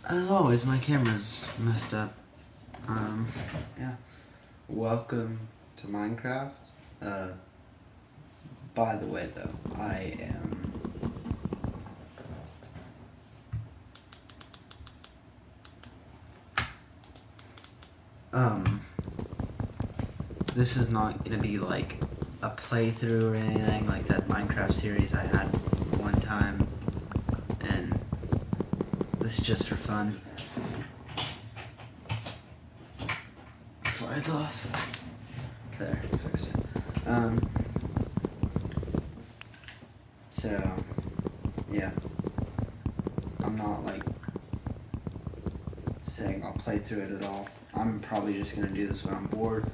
As always, my camera's messed up. Yeah. Welcome to Minecraft. By the way, though, I am, this is not gonna be like a playthrough or anything like that Minecraft series I had one time, and this is just for fun. That's why it's off. There, fixed it. So, yeah. I'm not like saying I'll play through it at all. I'm probably just gonna do this when I'm bored.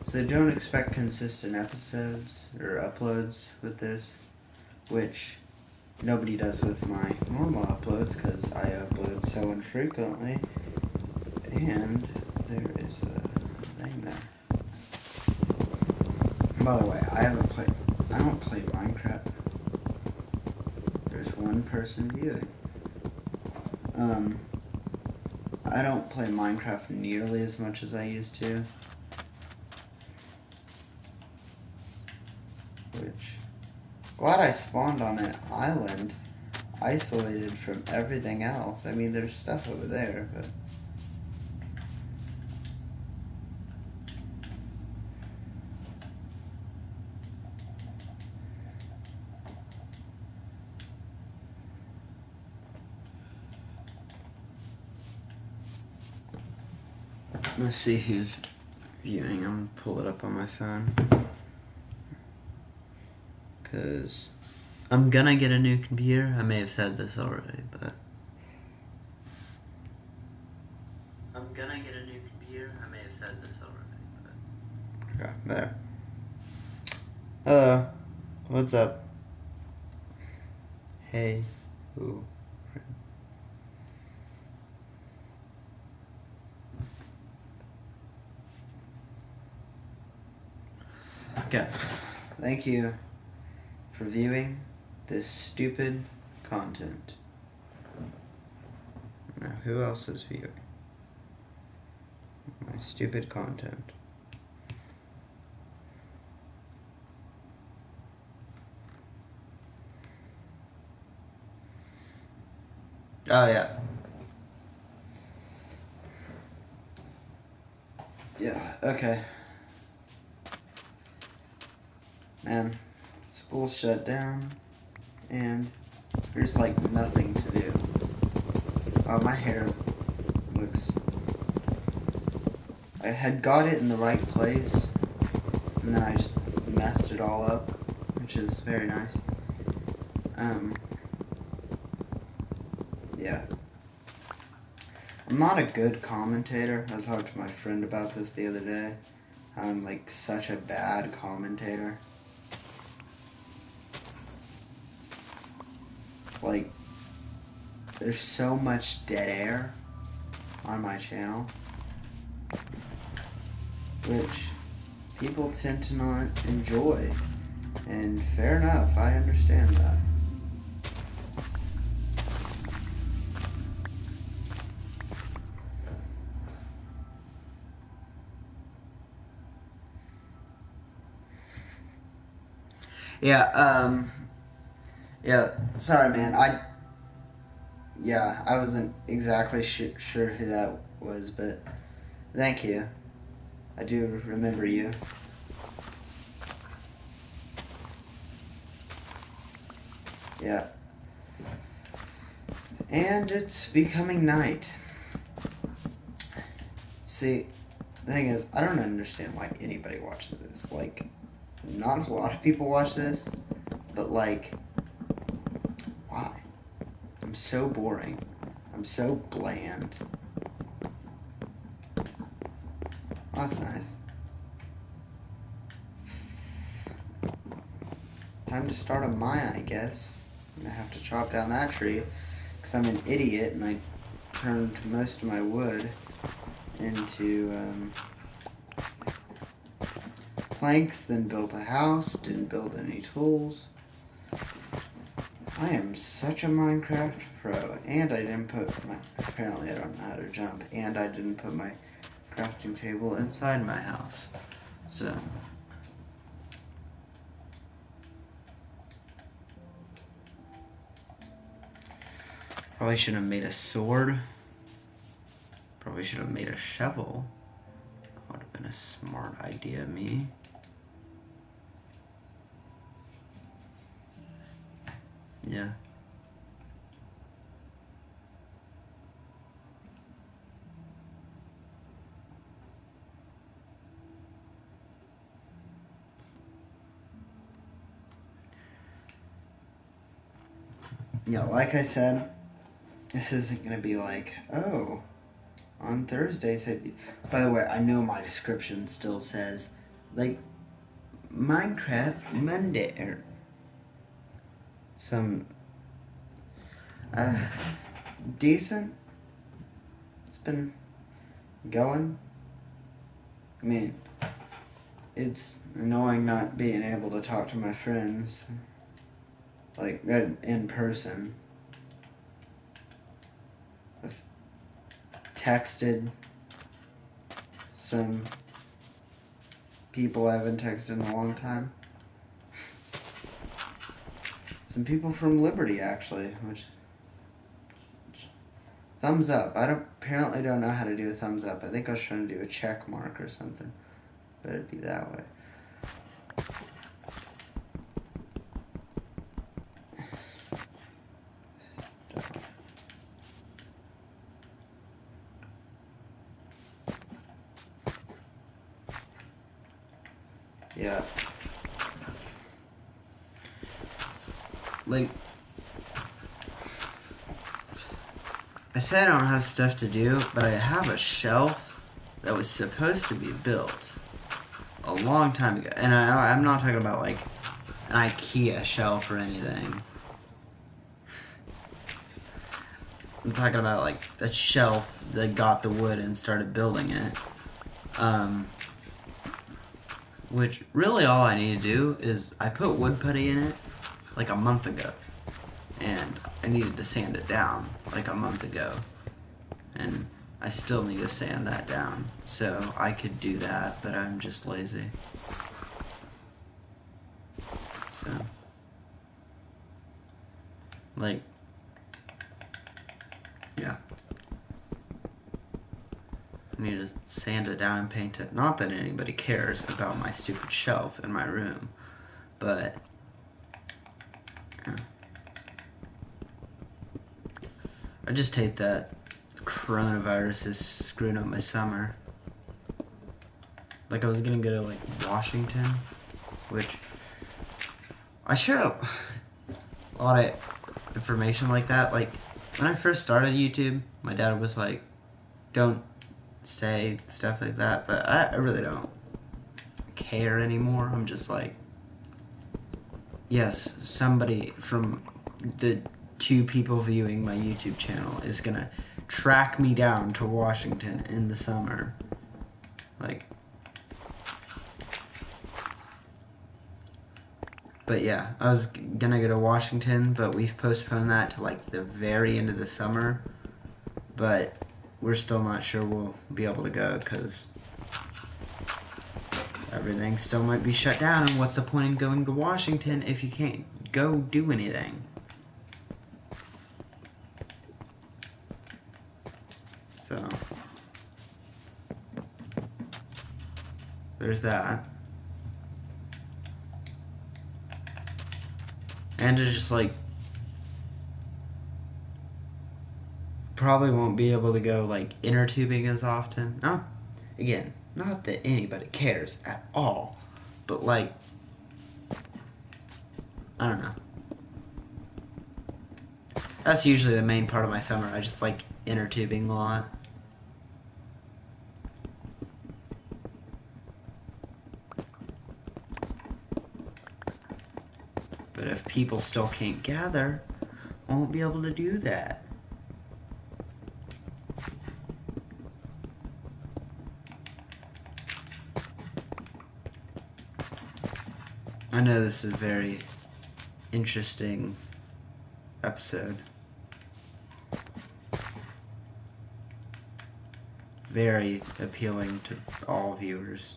So don't expect consistent episodes or uploads with this, which nobody does with my normal uploads because I upload so infrequently. And there is a thing there. By the way, I don't play Minecraft. There's one person viewing. I don't play Minecraft nearly as much as I used to. Glad I spawned on an island, isolated from everything else. I mean, there's stuff over there, but... Let's see who's viewing. I'm gonna pull it up on my phone. Because I'm gonna get a new computer. I may have said this already, but... I'm gonna get a new computer. I may have said this already, but... Okay, there. Hello. What's up? Hey. Ooh. Okay. Thank you for viewing this stupid content. Now, who else is viewing my stupid content? Oh, yeah. Yeah, okay. Man, school's shut down, and there's like nothing to do. Oh, my hair looks... I had got it in the right place, and then I just messed it all up, which is very nice. Yeah. I'm not a good commentator. I talked to my friend about this the other day. I'm like such a bad commentator. Like, there's so much dead air on my channel, which people tend to not enjoy. And fair enough, I understand that. Yeah, yeah, sorry man, I wasn't exactly sure who that was, but thank you. I do remember you. Yeah. And it's becoming night. See, the thing is, I don't understand why anybody watches this. Like, not a lot of people watch this, but like, why? I'm so boring. I'm so bland. Oh, that's nice. Time to start a mine, I guess. I'm gonna have to chop down that tree, because I'm an idiot and I turned most of my wood into planks, then built a house, didn't build any tools. I am such a Minecraft pro, and I didn't put my, apparently I don't know how to jump, and I didn't put my crafting table inside my house, so. Probably should have made a sword. Probably should have made a shovel. That would have been a smart idea of me. Yeah. Yeah, like I said, this isn't gonna be like, oh, on Thursdays. By the way, I know my description still says, like, Minecraft Monday, or some, decent. It's been going. I mean, it's annoying not being able to talk to my friends, like, in person. I've texted some people I haven't texted in a long time. Some people from Liberty, actually, which thumbs up. I apparently don't know how to do a thumbs up. I think I was trying to do a check mark or something, but it'd be that way. Yeah. Like, I said I don't have stuff to do, but I have a shelf that was supposed to be built a long time ago. And I'm not talking about, like, an IKEA shelf or anything. I'm talking about, like, a shelf that got the wood and started building it. Which, really all I need to do is, I put wood putty in it, like, a month ago. And I needed to sand it down, like, a month ago. And I still need to sand that down. So I could do that, but I'm just lazy. So, like, yeah. I need to sand it down and paint it. Not that anybody cares about my stupid shelf in my room, but yeah. I just hate that coronavirus is screwing up my summer. Like, I was gonna go to, like, Washington, which I share a lot of information like that. Like, when I first started YouTube, my dad was like, don't say stuff like that, but I really don't care anymore. I'm just like, yes, somebody from the 2 people viewing my YouTube channel is gonna track me down to Washington in the summer. Like, but yeah, I was gonna go to Washington, but we've postponed that to, like, the very end of the summer. But we're still not sure we'll be able to go because everything still might be shut down. And what's the point in going to Washington if you can't go do anything? So there's that. And to just, like, probably won't be able to go, like, inner tubing as often. No, again, not that anybody cares at all, but, like, I don't know. That's usually the main part of my summer. I just like inner tubing a lot. But if people still can't gather, I won't be able to do that. I know this is very interesting episode. Very appealing to all viewers.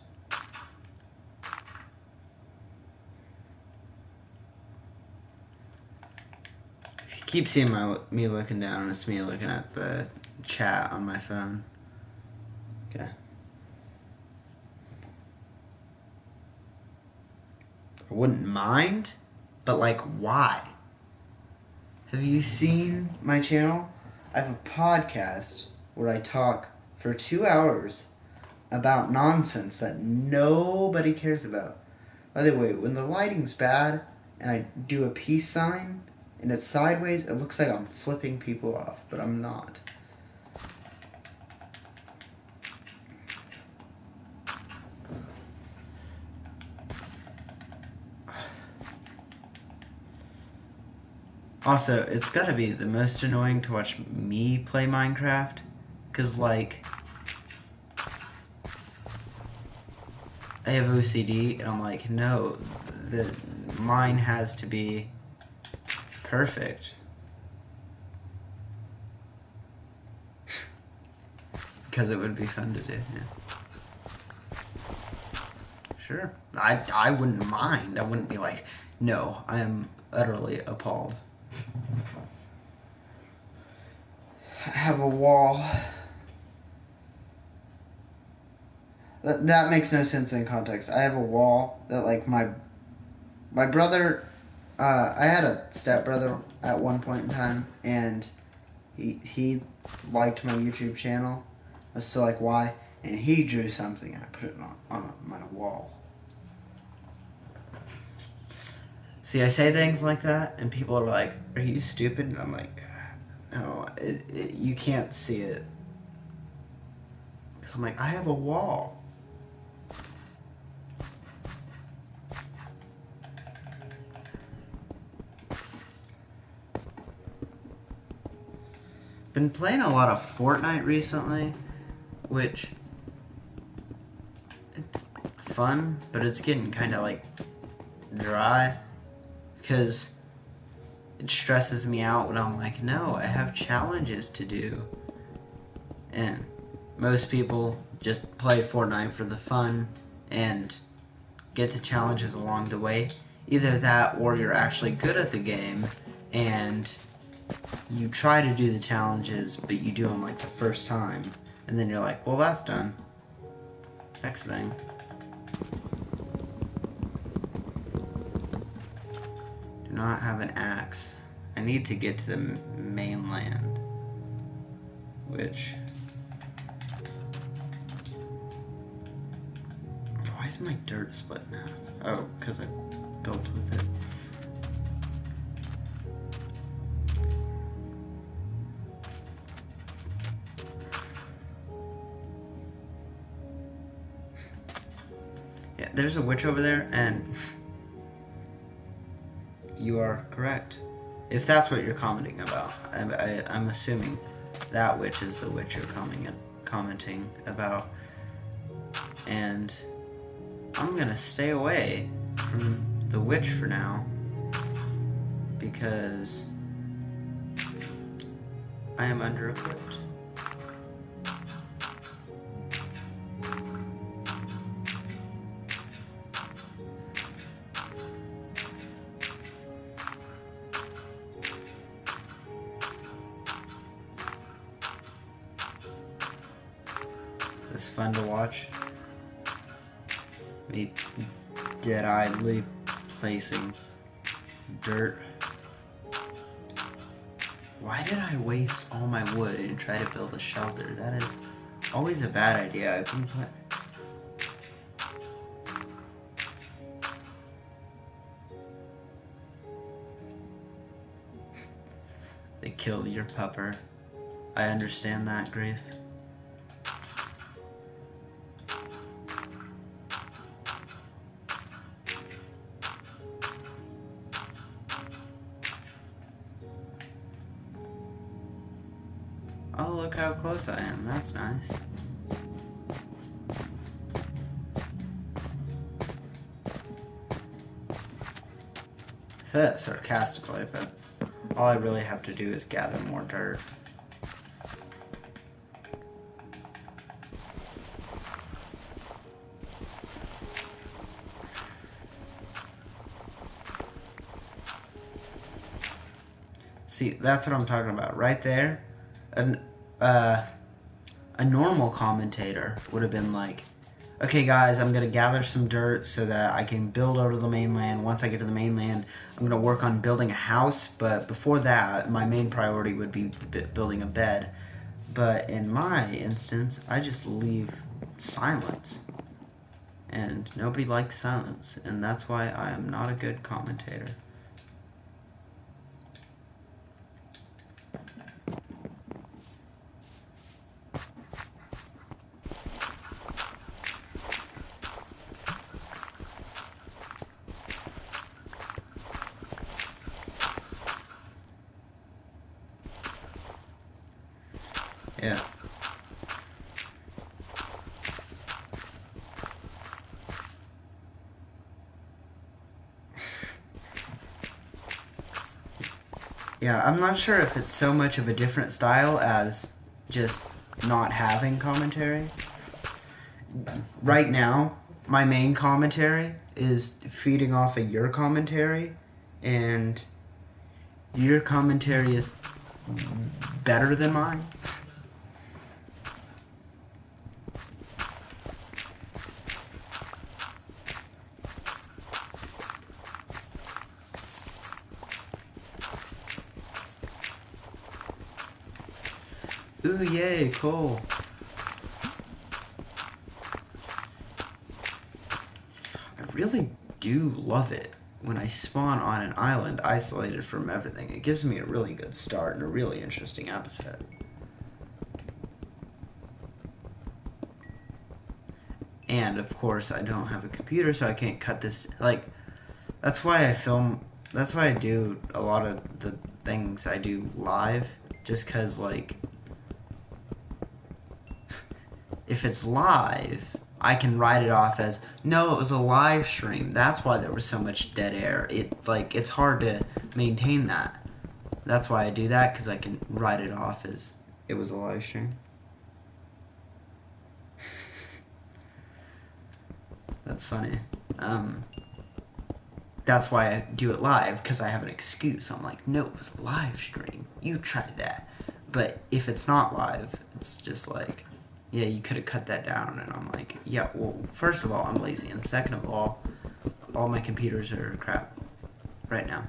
If you keep seeing me looking down, it's me looking at the chat on my phone. Okay. I wouldn't mind, but like, why? Have you seen my channel? I have a podcast where I talk for 2 hours about nonsense that nobody cares about. By the way, when the lighting's bad and I do a peace sign and it's sideways, it looks like I'm flipping people off, but I'm not. Also, it's gotta be the most annoying to watch me play Minecraft, cause like, I have OCD, and I'm like, no, mine has to be perfect. Because it would be fun to do, yeah. Sure, I wouldn't mind. I wouldn't be like, no, I am utterly appalled. I have a wall. That makes no sense in context. I have a wall that, like, my brother, I had a stepbrother at one point in time, and he liked my YouTube channel. I was still like, why? And he drew something, and I put it on my wall. See, I say things like that, and people are like, are you stupid? And I'm like, no, you can't see it. Because I'm like, I have a wall. Been playing a lot of Fortnite recently, which it's fun, but it's getting kind of like dry because it stresses me out when I'm like, no, I have challenges to do. And most people just play Fortnite for the fun and get the challenges along the way. Either that or you're actually good at the game and you try to do the challenges, but you do them like the first time. And then you're like, well, that's done. Next thing. Do not have an axe. I need to get to the mainland. Which... why is my dirt split now? Oh, because I built with it. Yeah, there's a witch over there, and you are correct. If that's what you're commenting about, I'm assuming that witch is the witch you're commenting about. And I'm gonna stay away from the witch for now because I am under-equipped. It's fun to watch. Me dead-eyedly placing dirt. Why did I waste all my wood and try to build a shelter? That is always a bad idea. I've been put. They killed your pupper. I understand that, Grief. Oh, look how close I am. That's nice. I said that sarcastically, but All I really have to do is gather more dirt. See, that's what I'm talking about. Right there, a normal commentator would have been like, okay guys, I'm going to gather some dirt so that I can build over to the mainland. Once I get to the mainland, I'm going to work on building a house. But before that, my main priority would be building a bed. But in my instance, I just leave silence. And nobody likes silence. And that's why I am not a good commentator. Yeah. Yeah, I'm not sure if it's so much of a different style as just not having commentary. Right now, my main commentary is feeding off of your commentary, and your commentary is better than mine. Ooh, yay, cool. I really do love it when I spawn on an island isolated from everything. It gives me a really good start and a really interesting episode. And, of course, I don't have a computer, so I can't cut this. Like, that's why I film. That's why I do a lot of the things I do live. Just because, like, if it's live, I can write it off as, no, it was a live stream. That's why there was so much dead air. It's hard to maintain that. That's why I do that, because I can write it off as it was a live stream. That's funny. That's why I do it live, because I have an excuse. I'm like, no, it was a live stream. You try that. But if it's not live, it's just like, yeah, you could have cut that down. And I'm like, yeah, well, first of all, I'm lazy. And second of all my computers are crap right now.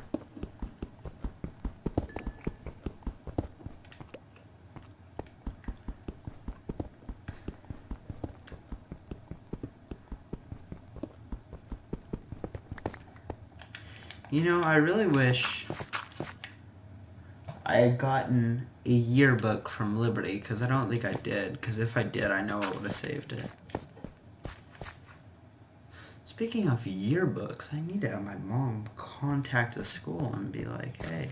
You know, I really wish I had gotten a yearbook from Liberty, because I don't think I did, because if I did, I know I would have saved it. Speaking of yearbooks, I need to have my mom contact the school and be like, hey,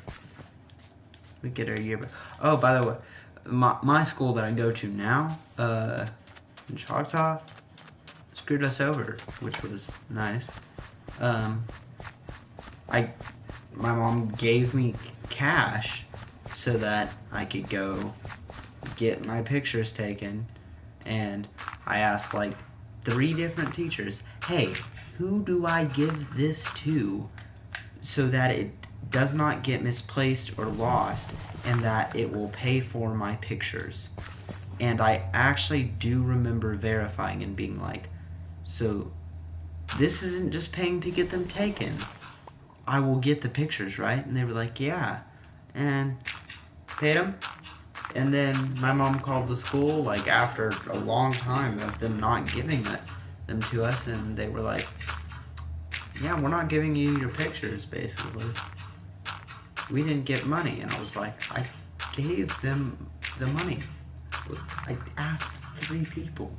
we get our yearbook. Oh, by the way, my school that I go to now, in Choctaw, screwed us over, which was nice. My mom gave me cash so that I could go get my pictures taken, and I asked like 3 different teachers, hey, who do I give this to so that it does not get misplaced or lost, and that it will pay for my pictures? And I actually do remember verifying and being like, so this isn't just paying to get them taken. I will get the pictures, right? And they were like, yeah. And paid them. And then my mom called the school, like, after a long time of them not giving them to us, and they were like, yeah, we're not giving you your pictures, basically. We didn't get money. And I was like, I gave them the money. I asked 3 people.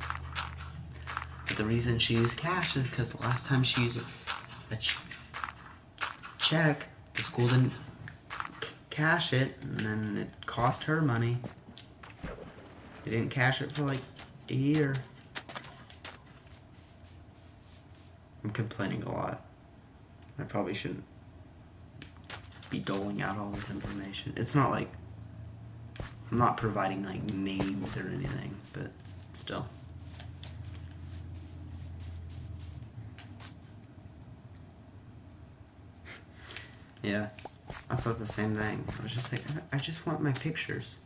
But the reason she used cash is because the last time she used a check, the school didn't cash it, and then it cost her money. They didn't cash it for like a year. I'm complaining a lot. I probably shouldn't. be doling out all this information. It's not like I'm not providing like names or anything, but still. Yeah, I thought the same thing. I was just like, I just want my pictures.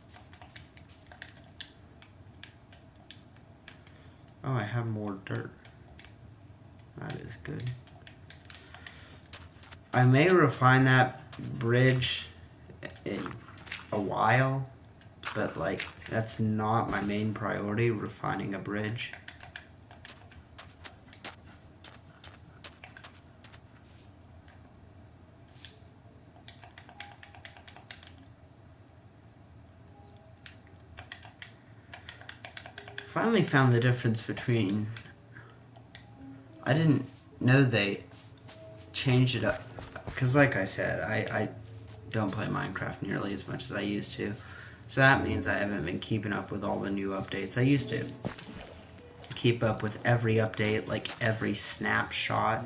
Oh, I have more dirt. That is good. I may refine that bridge in a while, but like, that's not my main priority, refining a bridge. Finally found the difference between, I didn't know they changed it up, because like I said, I don't play Minecraft nearly as much as I used to, so that means I haven't been keeping up with all the new updates. I used to keep up with every update, like every snapshot.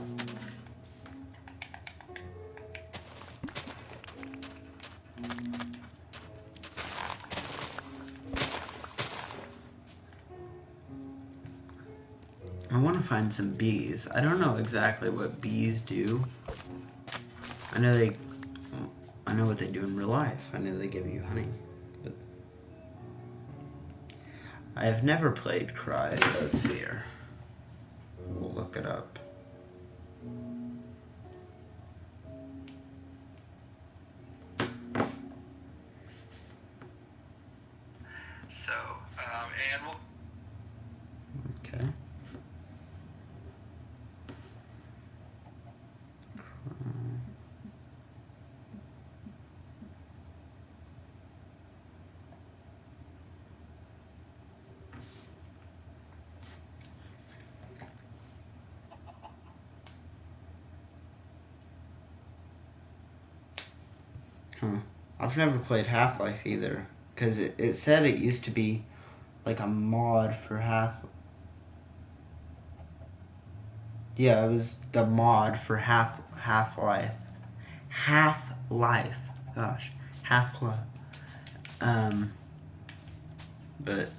I want to find some bees. I don't know exactly what bees do. I know what they do in real life. I know they give you honey, but I have never played Cry of Fear. We'll look it up. So, and we'll... Okay. Huh. I've never played Half-Life either, because it said it used to be like a mod for Yeah, it was the mod for Half-Life. Half-Life. Gosh. Half-Life. But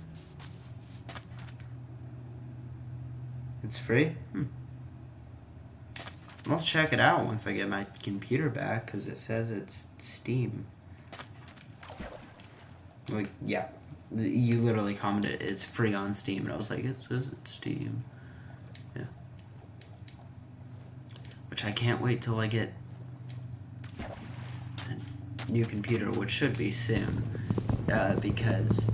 it's free? I'll check it out once I get my computer back, because it says it's Steam. Like, yeah. You literally commented it's free on Steam, and I was like, it says it's Steam. Yeah. Which I can't wait till I get a new computer, which should be soon. Because,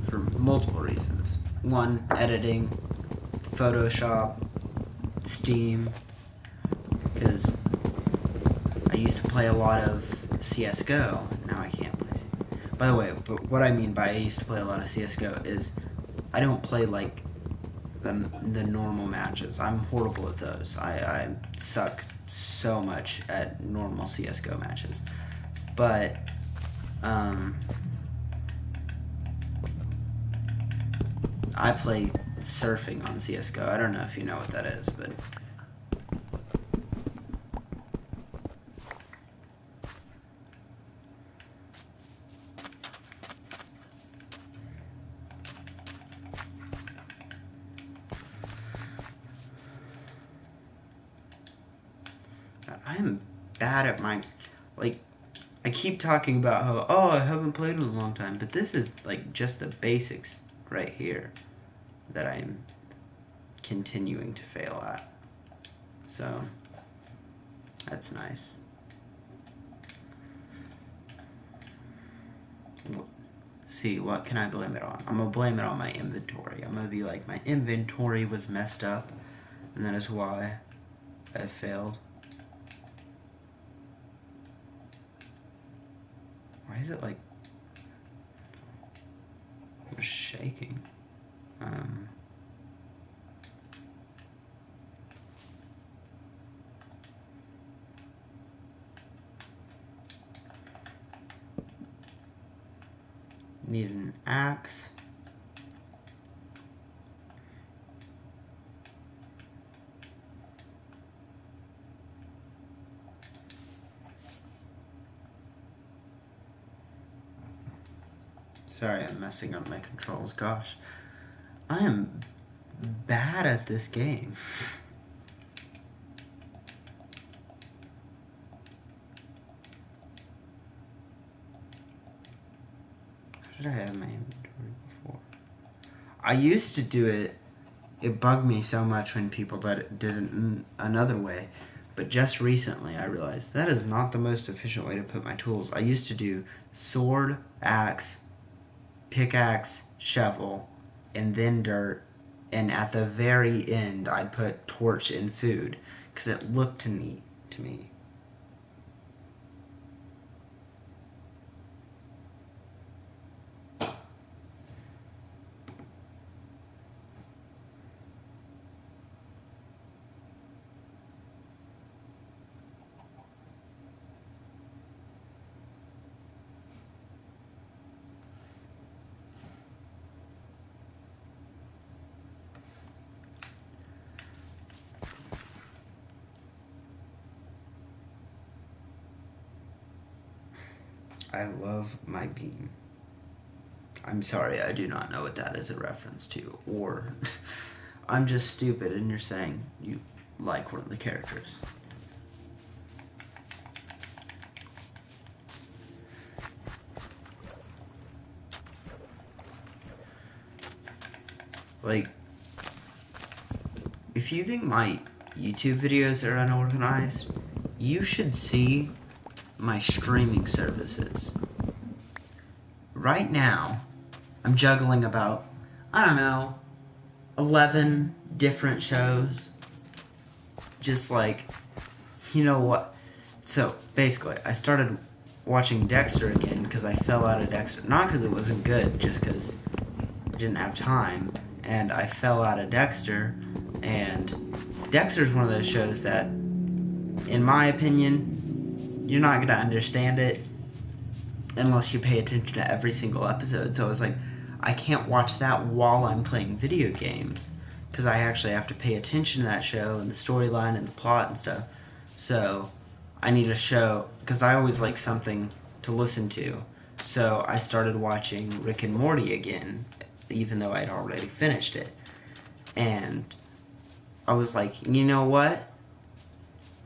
for multiple reasons. One, editing, Photoshop, Steam, because I used to play a lot of CSGO, now I can't play CSGO. By the way, but what I mean by I used to play a lot of CSGO is I don't play like the normal matches. I'm horrible at those. I suck so much at normal CSGO matches. But, I play surfing on CSGO. I don't know if you know what that is, but I am bad at like, I keep talking about how, oh, I haven't played in a long time, but this is like just the basics right here that I'm continuing to fail at. So, that's nice. See, what can I blame it on? I'm gonna blame it on my inventory. I'm gonna be like, my inventory was messed up, and that is why I failed. Why is it like shaking? Need an axe. Sorry, I'm messing up my controls. Gosh, I am bad at this game. How did I have my inventory before? I used to do it. It bugged me so much when people did it another way. But just recently I realized that is not the most efficient way to put my tools. I used to do sword, axe, pickaxe, shovel, and then dirt. And at the very end, I'd put torch and food because it looked neat to me. I love my beam. I'm sorry, I do not know what that is a reference to. Or I'm just stupid and you're saying you like one of the characters. Like, if you think my YouTube videos are unorganized, you should see my streaming services. Right now, I'm juggling about, I don't know, 11 different shows. Just like, you know what? So, basically, I started watching Dexter again because I fell out of Dexter. Not because it wasn't good, just because I didn't have time. And I fell out of Dexter. And Dexter's one of those shows that, in my opinion, you're not going to understand it unless you pay attention to every single episode. So I was like, I can't watch that while I'm playing video games because I actually have to pay attention to that show and the storyline and the plot and stuff. So I need a show because I always like something to listen to. So I started watching Rick and Morty again, even though I'd already finished it. And I was like, you know what?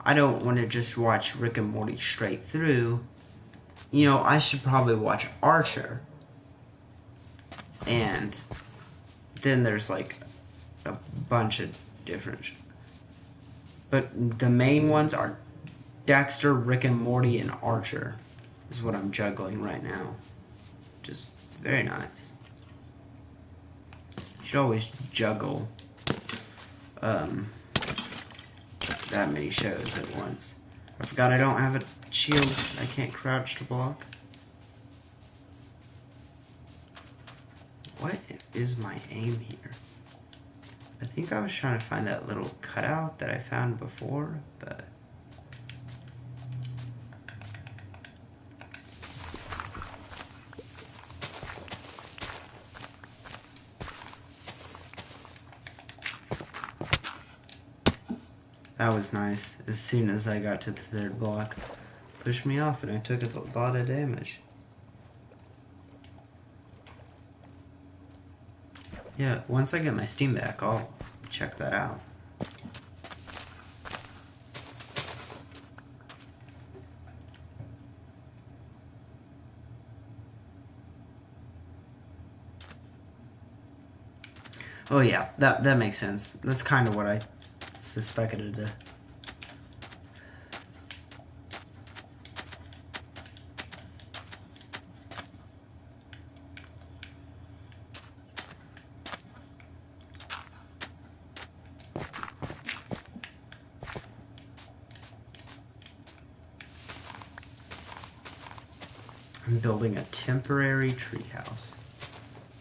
I don't want to just watch Rick and Morty straight through. You know, I should probably watch Archer. And then there's like a bunch of different but the main ones are Dexter, Rick and Morty, and Archer is what I'm juggling right now. Just very nice. You should always juggle that many shows at once. I forgot I don't have a shield. I can't crouch to block. What is my aim here? I think I was trying to find that little cutout that I found before, but... That was nice. As soon as I got to the third block, pushed me off and I took a lot of damage. Yeah, once I get my Steam back, I'll check that out. Oh yeah, that makes sense. That's kind of what I suspected it. I'm building a temporary treehouse.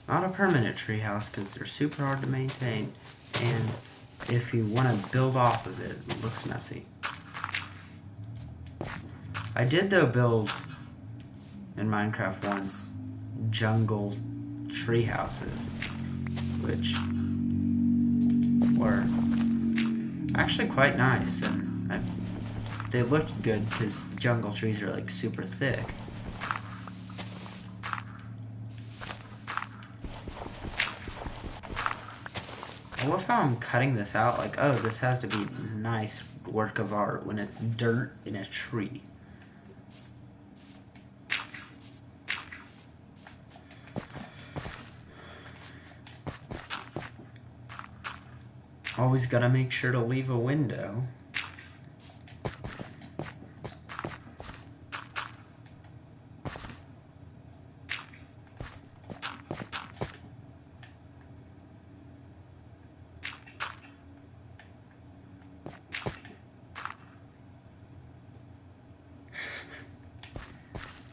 Not a permanent treehouse because they're super hard to maintain, and if you want to build off of it, it looks messy. I did though build in Minecraft once jungle treehouses, which were actually quite nice, and they looked good because jungle trees are like super thick. I love how I'm cutting this out. Like, oh, this has to be nice work of art when it's dirt in a tree. Always gotta make sure to leave a window.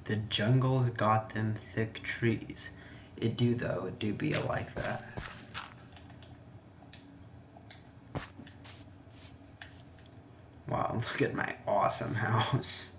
The jungle's got them thick trees. It do though, it do be like that. Wow, look at my awesome house.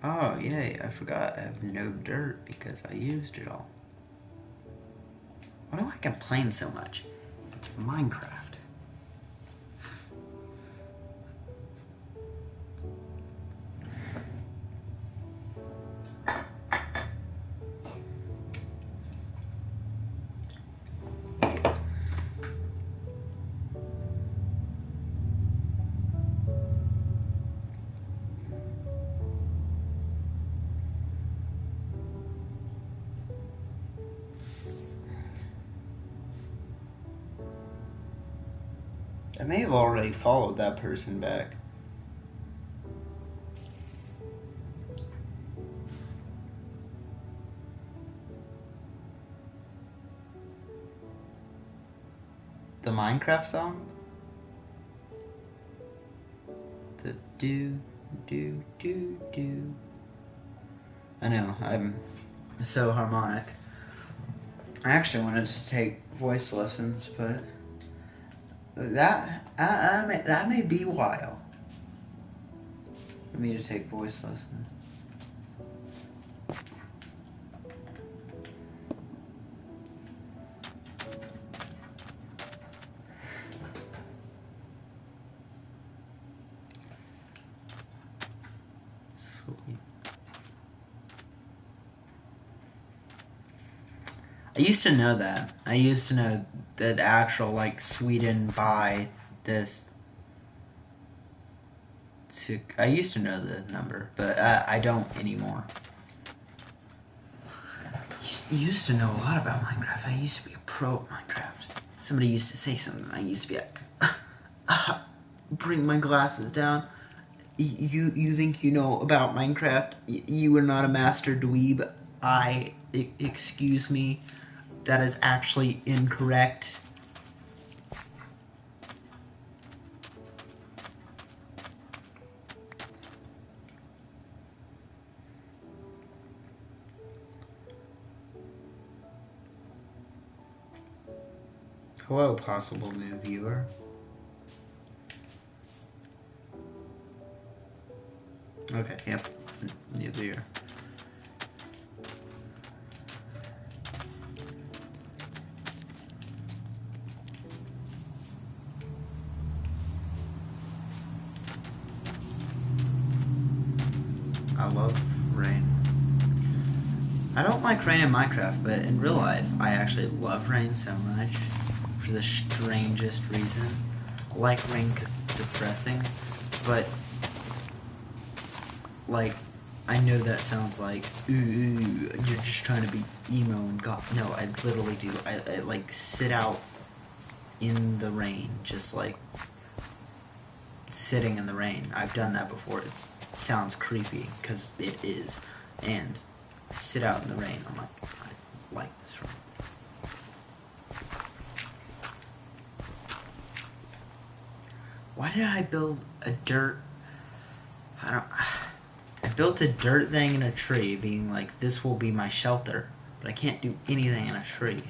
Oh, yay, I forgot I have no dirt because I used it all. Why do I complain so much? It's Minecraft. I may have already followed that person back. The Minecraft song? The do, do, do, do. I know, I'm so harmonic. I actually wanted to take voice lessons, but that may be a while for me to take voice lessons. Sweet. I used to know that. I used to know that actual, like, Sweden buy this. I used to know the number, but I don't anymore. I used to know a lot about Minecraft. I used to be a pro at Minecraft. Somebody used to say something. I used to be like, bring my glasses down. You think you know about Minecraft? You are not a master dweeb. Excuse me. That is actually incorrect. Hello, possible new viewer. Okay, yep, new viewer. I love rain. I don't like rain in Minecraft, but in real life, I actually love rain so much for the strangest reason. I like rain because it's depressing, but, like, I know that sounds like, ooh, you're just trying to be emo and no, I literally do. I like, sit out in the rain, just, like, sitting in the rain. I've done that before. It sounds creepy, because it is, and sit out in the rain. I'm like, I like this rain. Why did I build a dirt... I built a dirt thing in a tree, being like, this will be my shelter, but I can't do anything in a tree.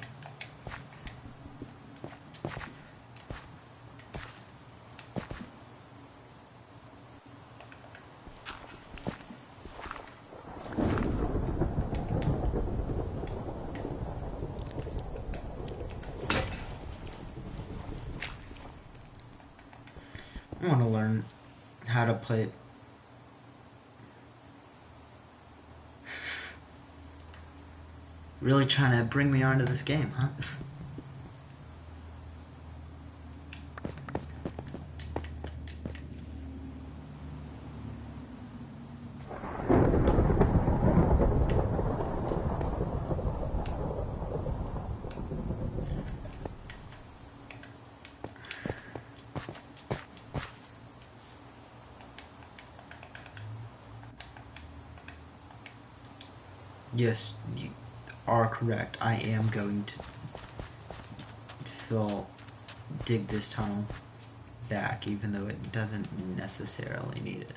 played. Really trying to bring me onto this game, huh? Yes, you are correct. I am going to dig this tunnel back, even though it doesn't necessarily need it.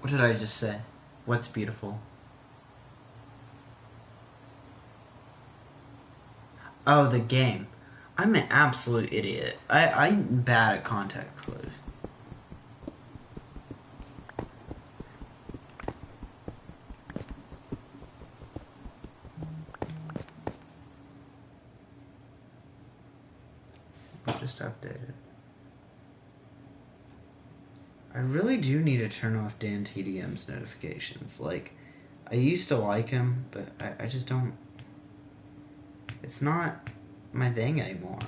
What did I just say? What's beautiful? Oh, the game. I'm an absolute idiot. I'm bad at contact clues. I just updated. I really do need to turn off Dan TDM's notifications. Like, I used to like him, but I just don't... It's not my thing anymore.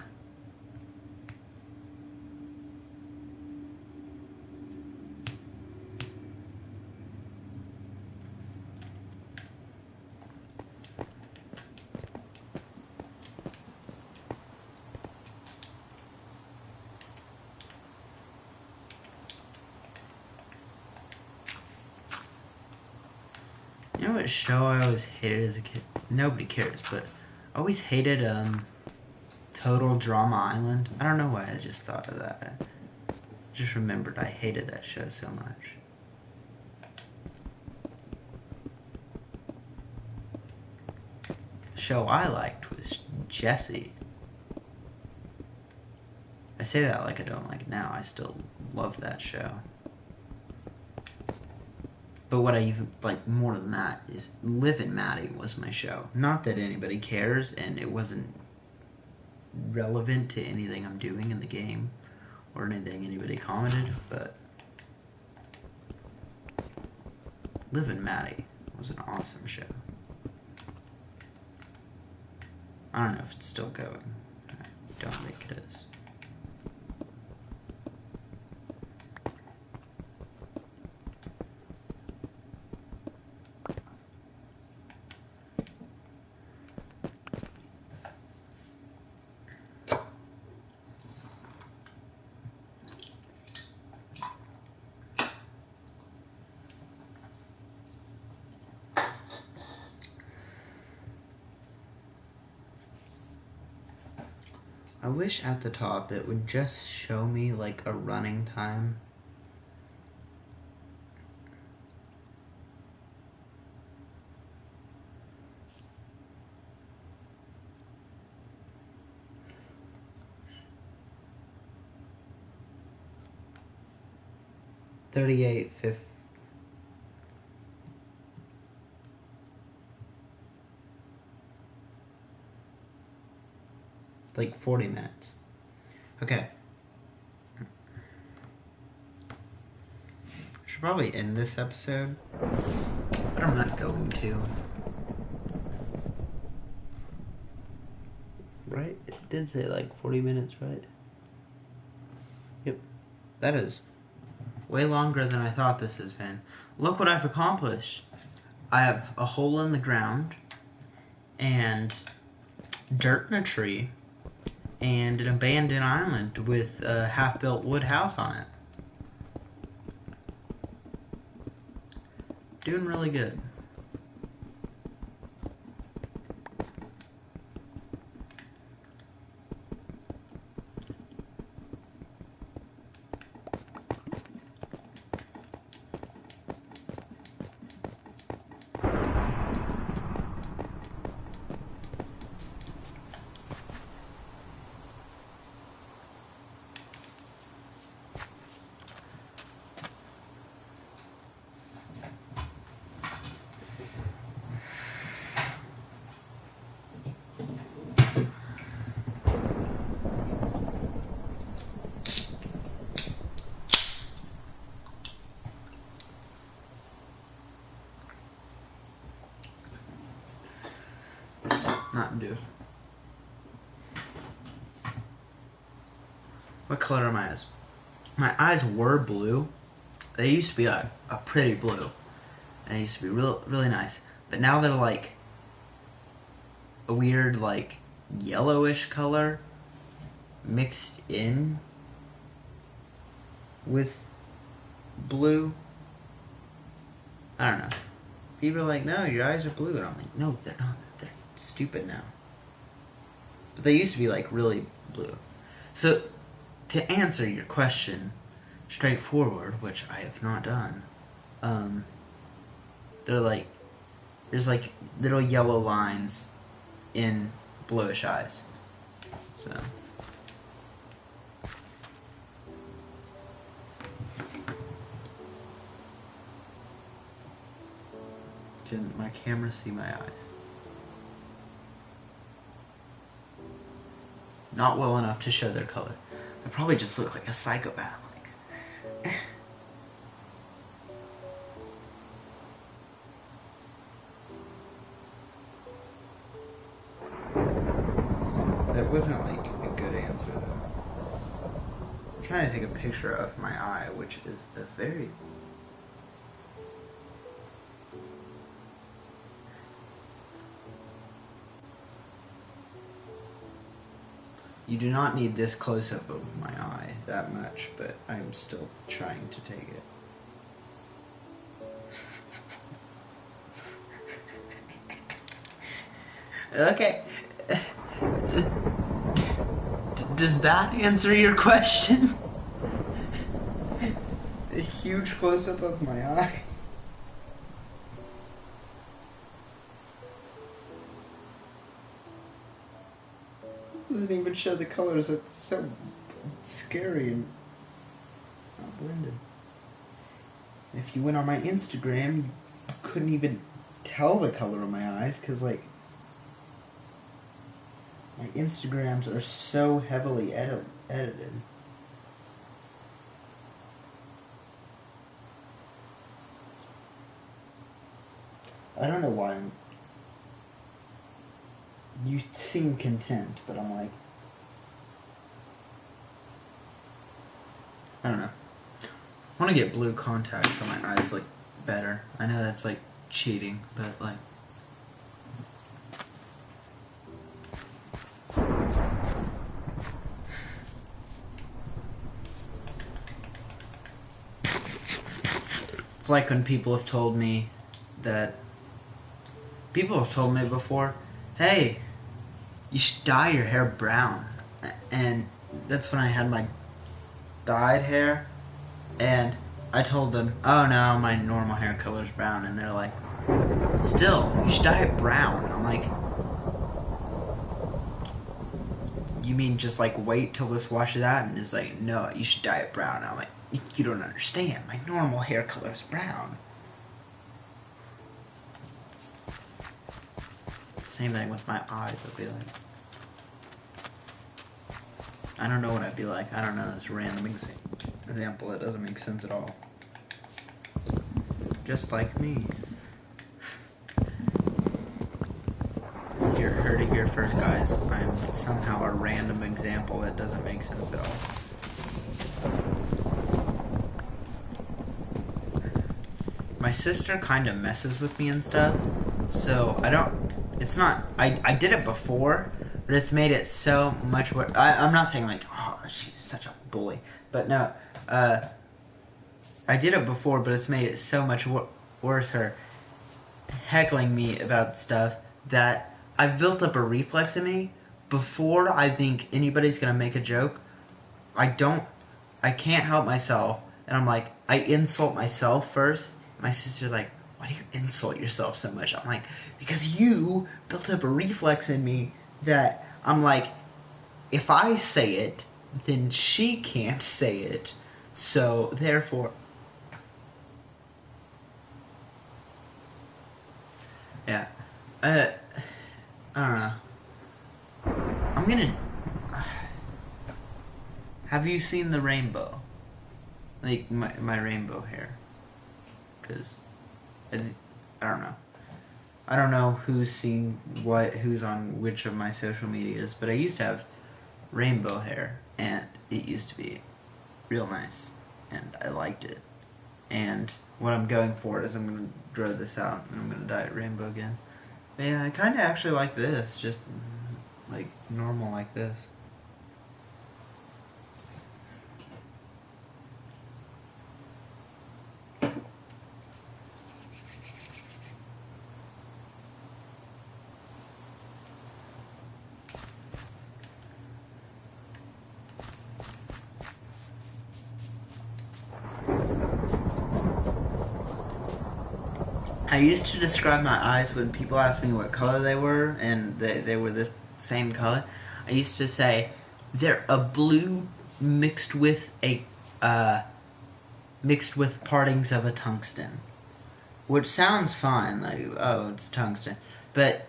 You know what show I always hated as a kid? Nobody cares, but I always hated Total Drama Island. I don't know why I just thought of that. I just remembered I hated that show so much. The show I liked was Jessie. I say that like I don't like it now. I still love that show. But what I even like more than that is Liv and Maddie was my show. Not that anybody cares, and it wasn't relevant to anything I'm doing in the game or anything anybody commented, but Liv and Maddie was an awesome show. I don't know if it's still going. I don't think it is. I wish at the top it would just show me like a running time. $38.50. Like 40 minutes. Okay. Should probably end this episode, but I'm not going to. Right? It did say like 40 minutes, right? Yep. That is way longer than I thought this has been. Look what I've accomplished. I have a hole in the ground, and dirt in a tree, and an abandoned island with a half-built wood house on it. Doing really good. color are my eyes? My eyes were blue. They used to be a pretty blue. And they used to be really nice. But now they're like a weird like yellowish color mixed in with blue. I don't know. People are like, no, your eyes are blue. And I'm like, no, they're not. They're stupid now. But they used to be like really blue. So to answer your question straightforward, which I have not done, they're like, there's like little yellow lines in bluish eyes. So. Can my camera see my eyes? Not well enough to show their color. I probably just look like a psychopath. Like, that wasn't like a good answer though. I'm trying to take a picture of my eye, which is a very... You do not need this close-up of my eye that much, but I'm still trying to take it. Okay. Does that answer your question? A huge close-up of my eye. Doesn't even show the colors. It's so scary and not blended. If you went on my Instagram, you couldn't even tell the color of my eyes because, like, my Instagrams are so heavily edited. I don't know why you seem content, but I'm like, I don't know. I want to get blue contacts so my eyes look better. I know that's like cheating, but like, it's like when people have told me that, people have told me before, hey, you should dye your hair brown. And that's when I had my dyed hair, and I told them, oh no, my normal hair color is brown, and they're like, still, you should dye it brown. And I'm like, you mean just like wait till this washes out? And it's like, no, you should dye it brown. And I'm like, you don't understand, my normal hair color is brown. Same thing with my eyes. I'd be like, I don't know what I'd be like. I don't know. This random example that doesn't make sense at all. Just like me. You heard it here first, guys. I'm somehow a random example that doesn't make sense at all. My sister kind of messes with me and stuff, so I don't... It's not... I did it before, but it's made it so much worse. I'm not saying like, oh, she's such a bully. But no, I did it before, but it's made it so much worse, her heckling me about stuff, that I've built up a reflex in me. Before I think anybody's going to make a joke, I can't help myself. And I'm like, I insult myself first. My sister's like, why do you insult yourself so much? I'm like, because you built up a reflex in me that I'm like, if I say it, then she can't say it. So, therefore... Yeah. I don't know. I'm gonna... Have you seen the rainbow? Like, my rainbow hair. Because... I don't know. I don't know who's seen who's on which of my social medias, but I used to have rainbow hair, and it used to be real nice, and I liked it. And what I'm going for is I'm going to draw this out, and I'm going to dye it rainbow again. But yeah, I kind of actually like this, just like normal like this. I used to describe my eyes when people asked me what color they were, and they were this same color. I used to say they're a blue mixed with partings of a tungsten, which sounds fine, like, oh, it's tungsten. But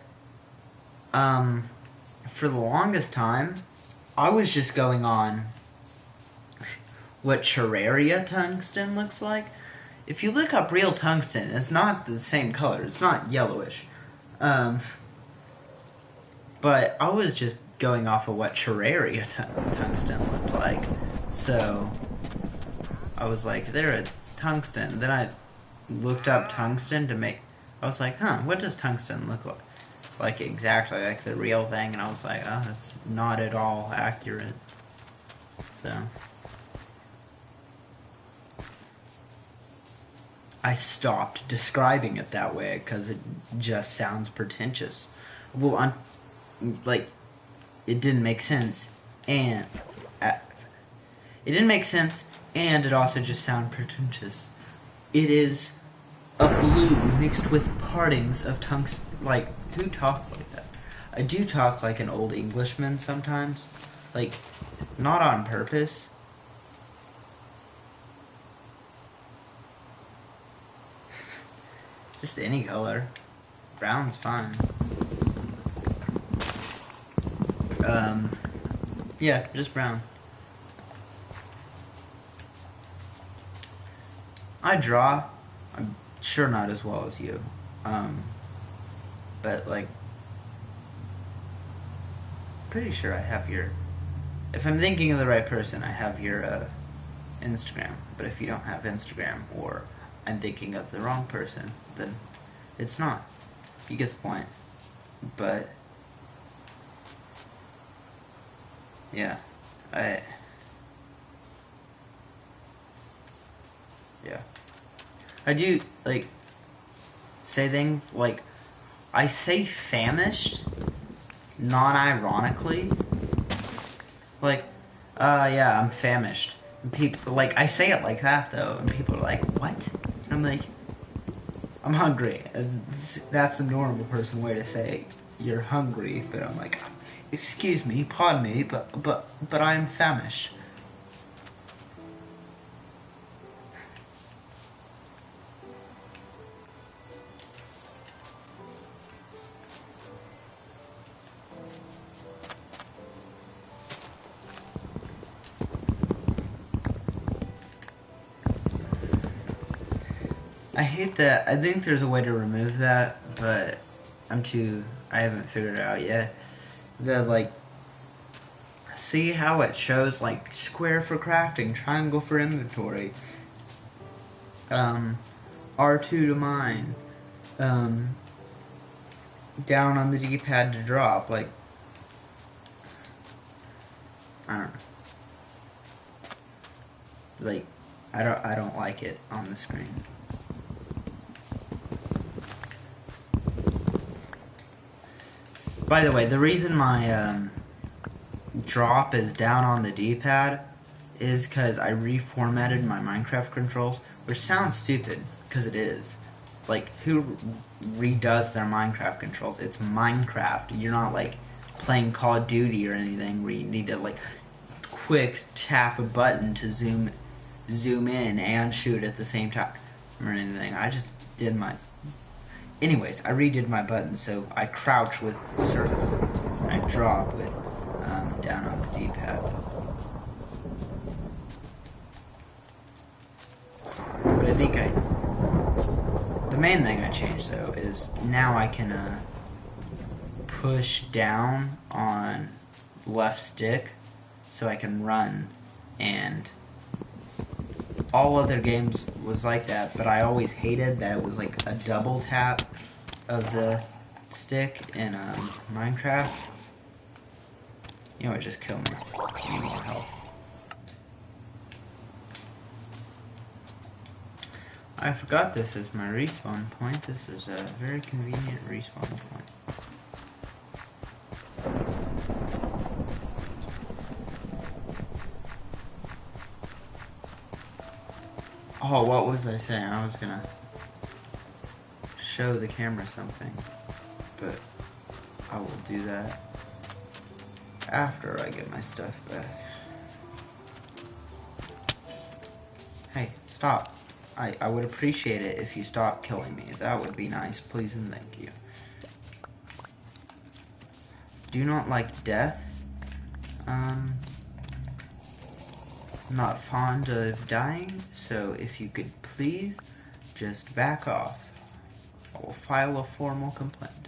for the longest time, I was just going on what Terraria tungsten looks like. If you look up real tungsten, it's not the same color. It's not yellowish. But I was just going off of what Terraria tungsten looked like. So I was like, they're a tungsten. Then I looked up tungsten to make... I was like, what does tungsten look like? Like exactly like the real thing. And I was like, oh, that's not at all accurate. So... I stopped describing it that way because it just sounds pretentious. Well, it didn't make sense, and it didn't make sense, and it also just sounded pretentious. It is a blue mixed with partings of tungsten. Like, who talks like that? I do talk like an old Englishman sometimes, like, not on purpose. Just any color. Brown's fine. Yeah, just brown. I draw. I'm sure not as well as you. But, like, pretty sure I have your... If I'm thinking of the right person, I have your, Instagram. But if you don't have Instagram, or I'm thinking of the wrong person, then it's not. You get the point. But yeah, I do like say things like I say famished non-ironically, like yeah, I'm famished. And people like I say it like that though, and people are like, what? And I'm like, I'm hungry. That's a normal person way to say you're hungry, but I'm like, excuse me, pardon me, but I am famished. I hate that. I think there's a way to remove that, but I haven't figured it out yet. See how it shows, like, square for crafting, triangle for inventory, R2 to mine, down on the D-pad to drop, like, I don't know. Like, I don't like it on the screen. By the way, the reason my drop is down on the D-pad is because I reformatted my Minecraft controls, which sounds stupid, because it is. Like, who redoes their Minecraft controls? It's Minecraft. You're not, like, playing Call of Duty or anything where you need to, like, quick tap a button to zoom in and shoot at the same time or anything. I just did my... Anyways, I redid my buttons, so I crouch with circle, and I drop with down on the D-pad. But I think the main thing I changed, though, is now I can push down on left stick, so I can run and all other games was like that, but I always hated that it was like a double tap of the stick in Minecraft. You know what, just kill me. I need more health. I forgot this is my respawn point. This is a very convenient respawn point. Oh, what was I saying? I was gonna show the camera something, but I will do that after I get my stuff back. Hey, stop. I would appreciate it if you stopped killing me. That would be nice, please and thank you. Do not like death. Not fond of dying, so if you could please just back off. I will file a formal complaint.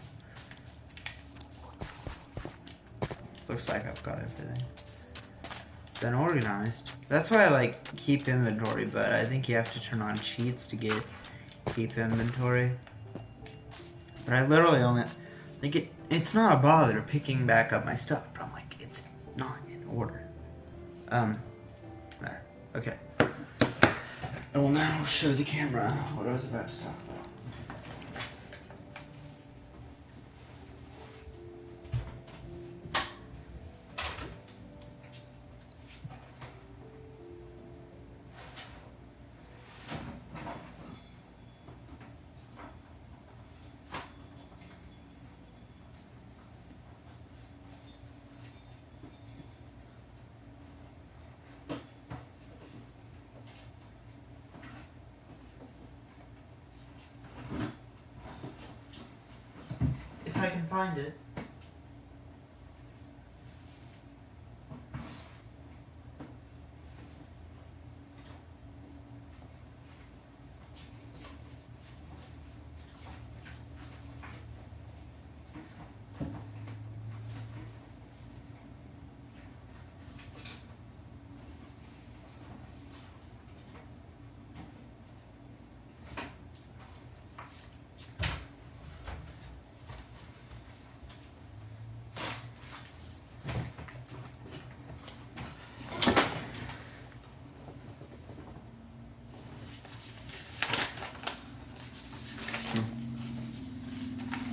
Looks like I've got everything. It's unorganized. That's why I like keep inventory, but I think you have to turn on cheats to keep inventory. But I literally only like it's not a bother picking back up my stuff, but I'm like, it's not in order. There. Okay. I will now show the camera what I was about to talk about. If I can find it.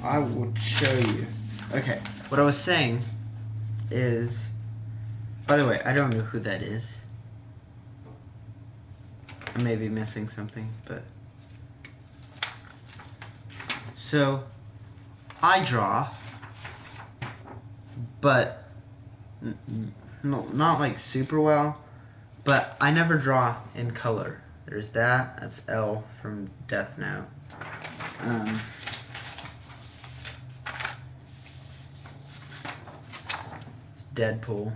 I would show you. Okay, what I was saying is, by the way, I don't know who that is. I may be missing something, but so I draw, but no, not like super well. But I never draw in color. There's that. That's L from Death Note. It's Deadpool.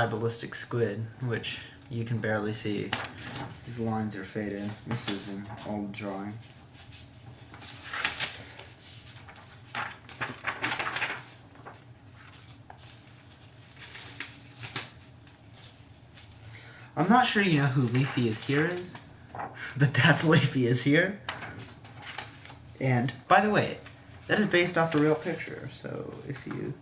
Ballistic Squid, which you can barely see. These lines are faded. This is an old drawing. I'm not sure you know who Leafy is Here is, but that's Leafy is Here. And, by the way, that is based off a real picture, so if you...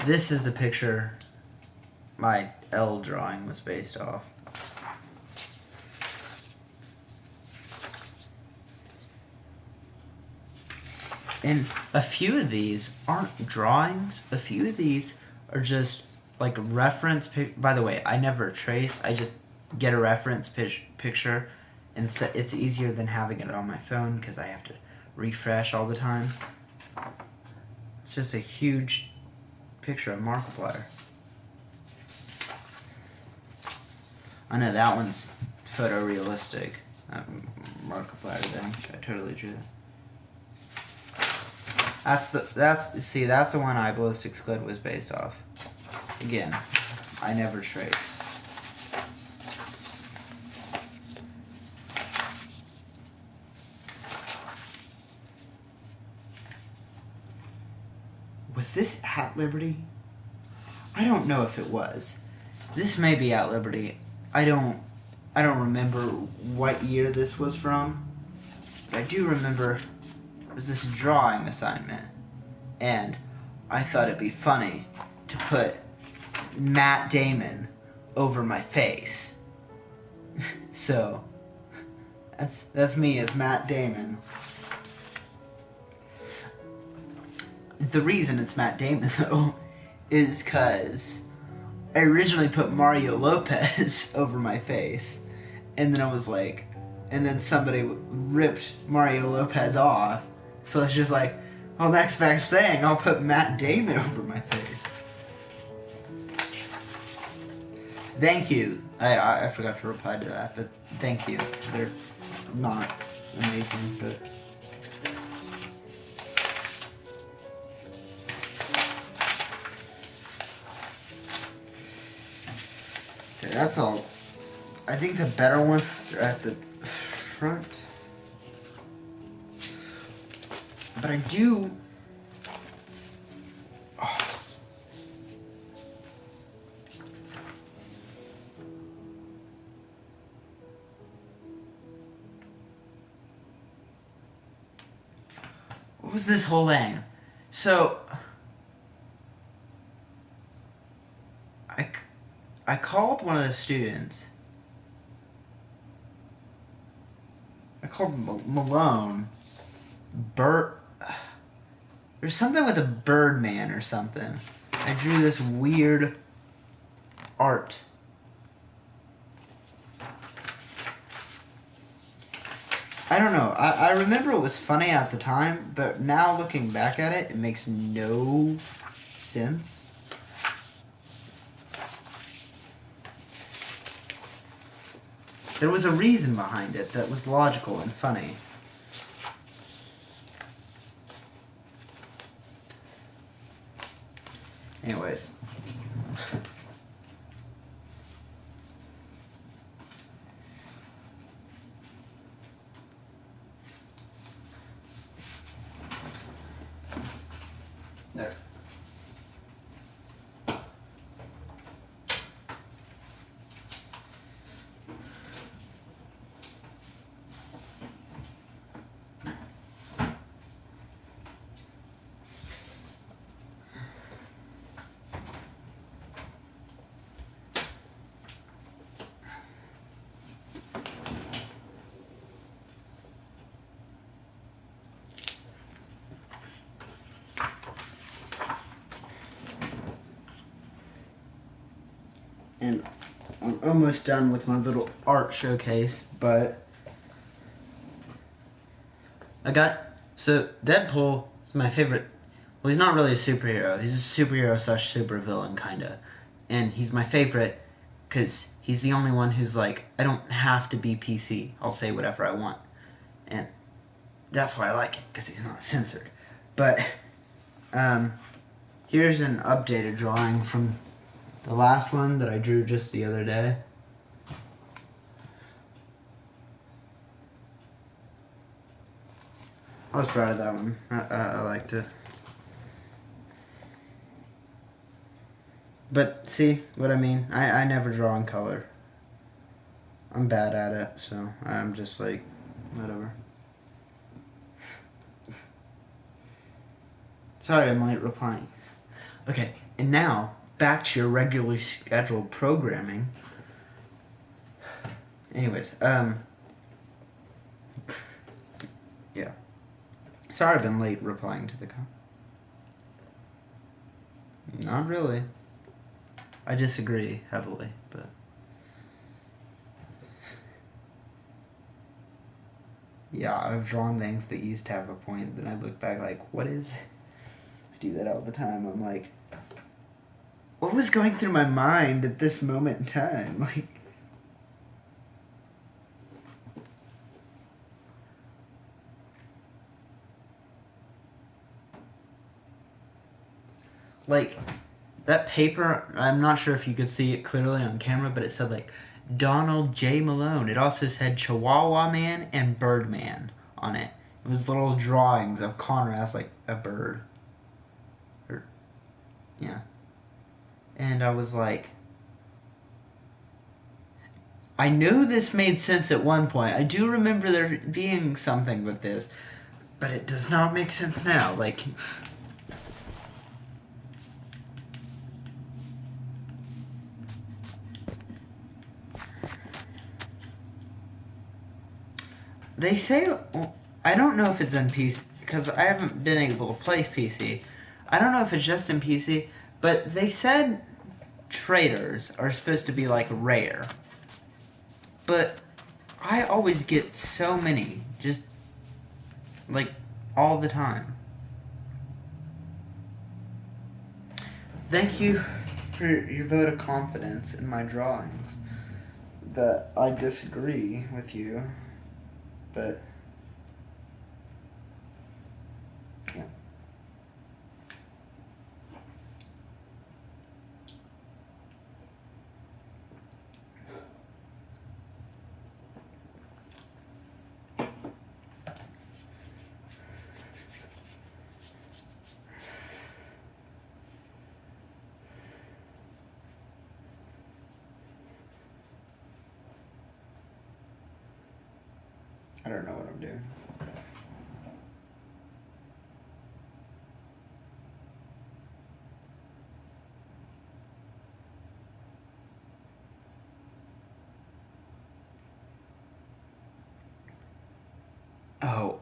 This is the picture my L drawing was based off. And a few of these aren't drawings. A few of these are just like reference. By the way, I never trace. I just get a reference picture, and so it's easier than having it on my phone because I have to refresh all the time. It's just a huge picture of Markiplier. I know that one's photorealistic. Markiplier thing. I totally drew that. That's the one iBallistic Squid was based off. Again, I never trace. Was this at Liberty? I don't know if it was. This may be at Liberty. I don't remember what year this was from. But I do remember it was this drawing assignment. And I thought it'd be funny to put Matt Damon over my face. So that's me as Matt Damon. The reason it's Matt Damon though is because I originally put Mario Lopez over my face, and then I was like, and then somebody ripped Mario Lopez off, so it's just like, well, next best thing, I'll put Matt Damon over my face. Thank you. I forgot to reply to that, but thank you. They're not amazing, but... Okay, that's all. I think the better ones are at the front. But I do... Oh. What was this whole thing? So... I called one of the students. I called Malone. There's something with a Birdman or something. I drew this weird art. I don't know. I remember it was funny at the time, but now looking back at it, it makes no sense. There was a reason behind it that was logical and funny. Anyways. There. And I'm almost done with my little art showcase, but so Deadpool is my favorite. Well, he's not really a superhero. He's a superhero / supervillain, kinda. And he's my favorite because he's the only one who's like, I don't have to be PC. I'll say whatever I want. And that's why I like it, because he's not censored. But, here's an updated drawing from the last one that I drew just the other day. I was proud of that one. I liked it. But see what I mean? I never draw in color. I'm bad at it, so I'm just like, whatever. Sorry, I'm late replying. Okay, and now back to your regularly scheduled programming. Anyways, yeah. Sorry I've been late replying to the Not really. I disagree heavily, but... Yeah, I've drawn things that used to have a point, then I look back like, what is it? I do that all the time. I'm like, what was going through my mind at this moment in time? Like that paper, I'm not sure if you could see it clearly on camera, but it said like Donald J. Malone. It also said Chihuahua Man and Birdman on it. It was little drawings of Connor as like a bird. Yeah. And I was like, I knew this made sense at one point. I do remember there being something with this, but it does not make sense now. Like, they say, I don't know if it's in PC, because I haven't been able to play PC. I don't know if it's just in PC, but they said traders are supposed to be like rare. But I always get so many, just like all the time. Thank you for your vote of confidence in my drawings. That I disagree with you, but yeah. I don't know what I'm doing. Oh,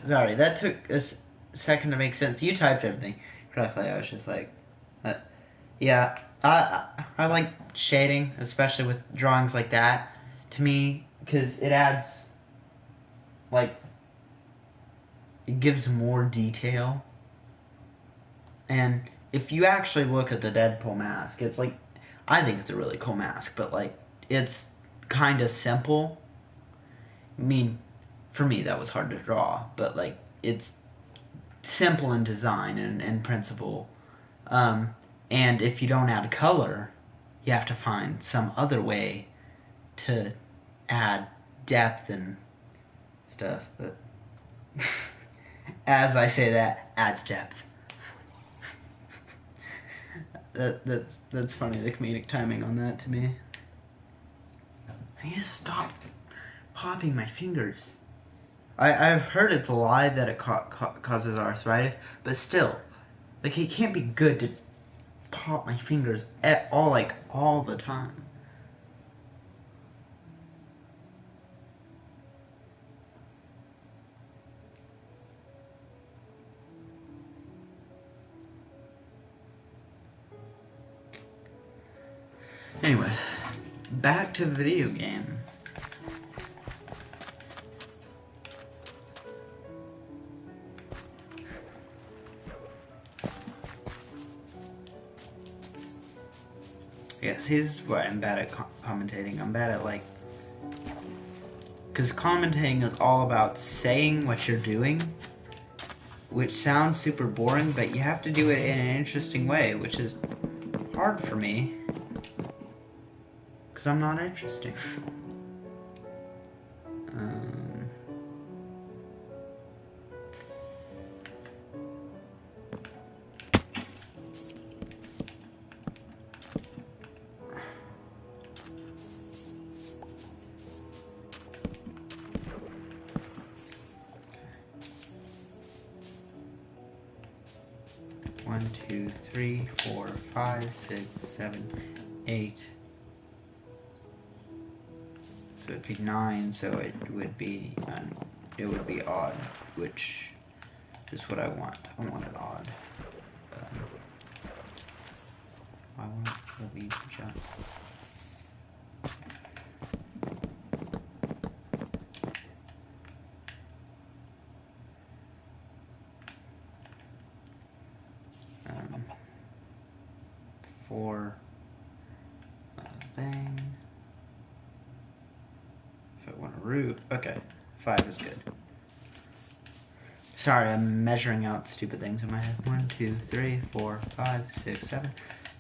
sorry, that took a second to make sense. You typed everything correctly. I was just like, uh, yeah, I like shading, especially with drawings like that, to me, because it adds, like, it gives more detail. And if you actually look at the Deadpool mask, it's like, I think it's a really cool mask, but like, it's kind of simple. I mean, for me, that was hard to draw, but like, it's simple in design and principle. Um, and if you don't add color, you have to find some other way to add depth and stuff. But as I say that, adds depth. That's funny, the comedic timing on that to me. I need to stop popping my fingers. I've heard it's a lie that it causes arthritis, but still, like, it can't be good to pop my fingers at all, like, all the time. Anyways, back to video game. Yeah, see, this is why I'm bad at commentating. I'm bad at, like... Because commentating is all about saying what you're doing, which sounds super boring, but you have to do it in an interesting way, which is hard for me. Because I'm not interesting. um... 1, 2, 3, 4, 5, 6, 7, 8. So it'd be 9, so it would be odd, which is what I want. I want it odd. I want the lead jump. 4 thing. If I want a roof, okay, 5 is good. Sorry, I'm measuring out stupid things in my head. 1, 2, 3, 4, 5, 6, 7.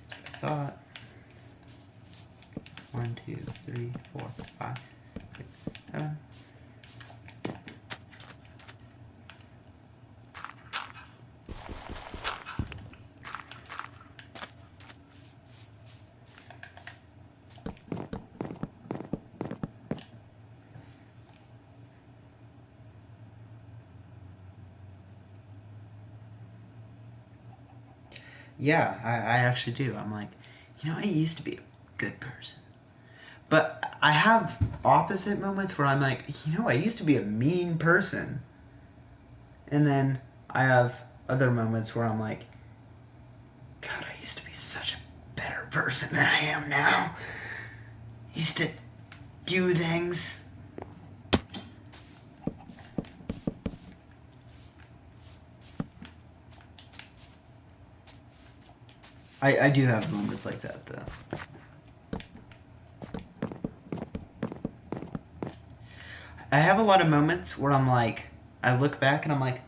That's what I thought. 1, 2, 3, 4, 5, 6, 7. Yeah, I actually do. I'm like, you know, I used to be a good person. But I have opposite moments where I'm like, you know, I used to be a mean person. And then I have other moments where I'm like, God, I used to be such a better person than I am now. I used to do things. I do have moments like that, though. I have a lot of moments where I'm like, I look back and I'm like,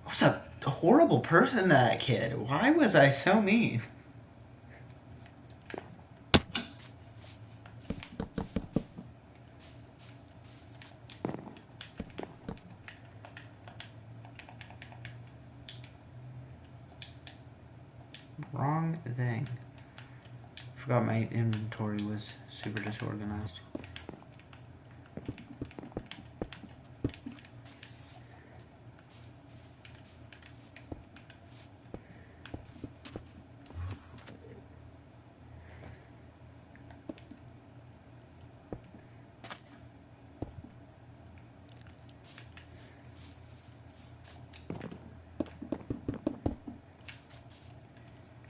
I was a horrible person, that kid. Why was I so mean? Wrong thing. Forgot my inventory was super disorganized.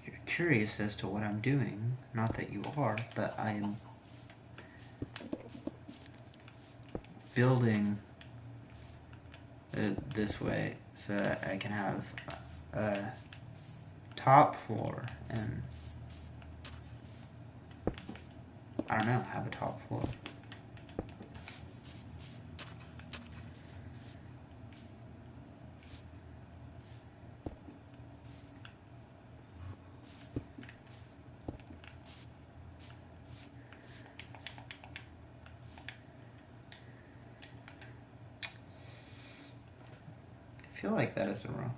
You're curious as to what I'm doing. Not that you are, but I am building it this way so that I can have a top floor and, I don't know, have a top floor. I feel like that is the wrong.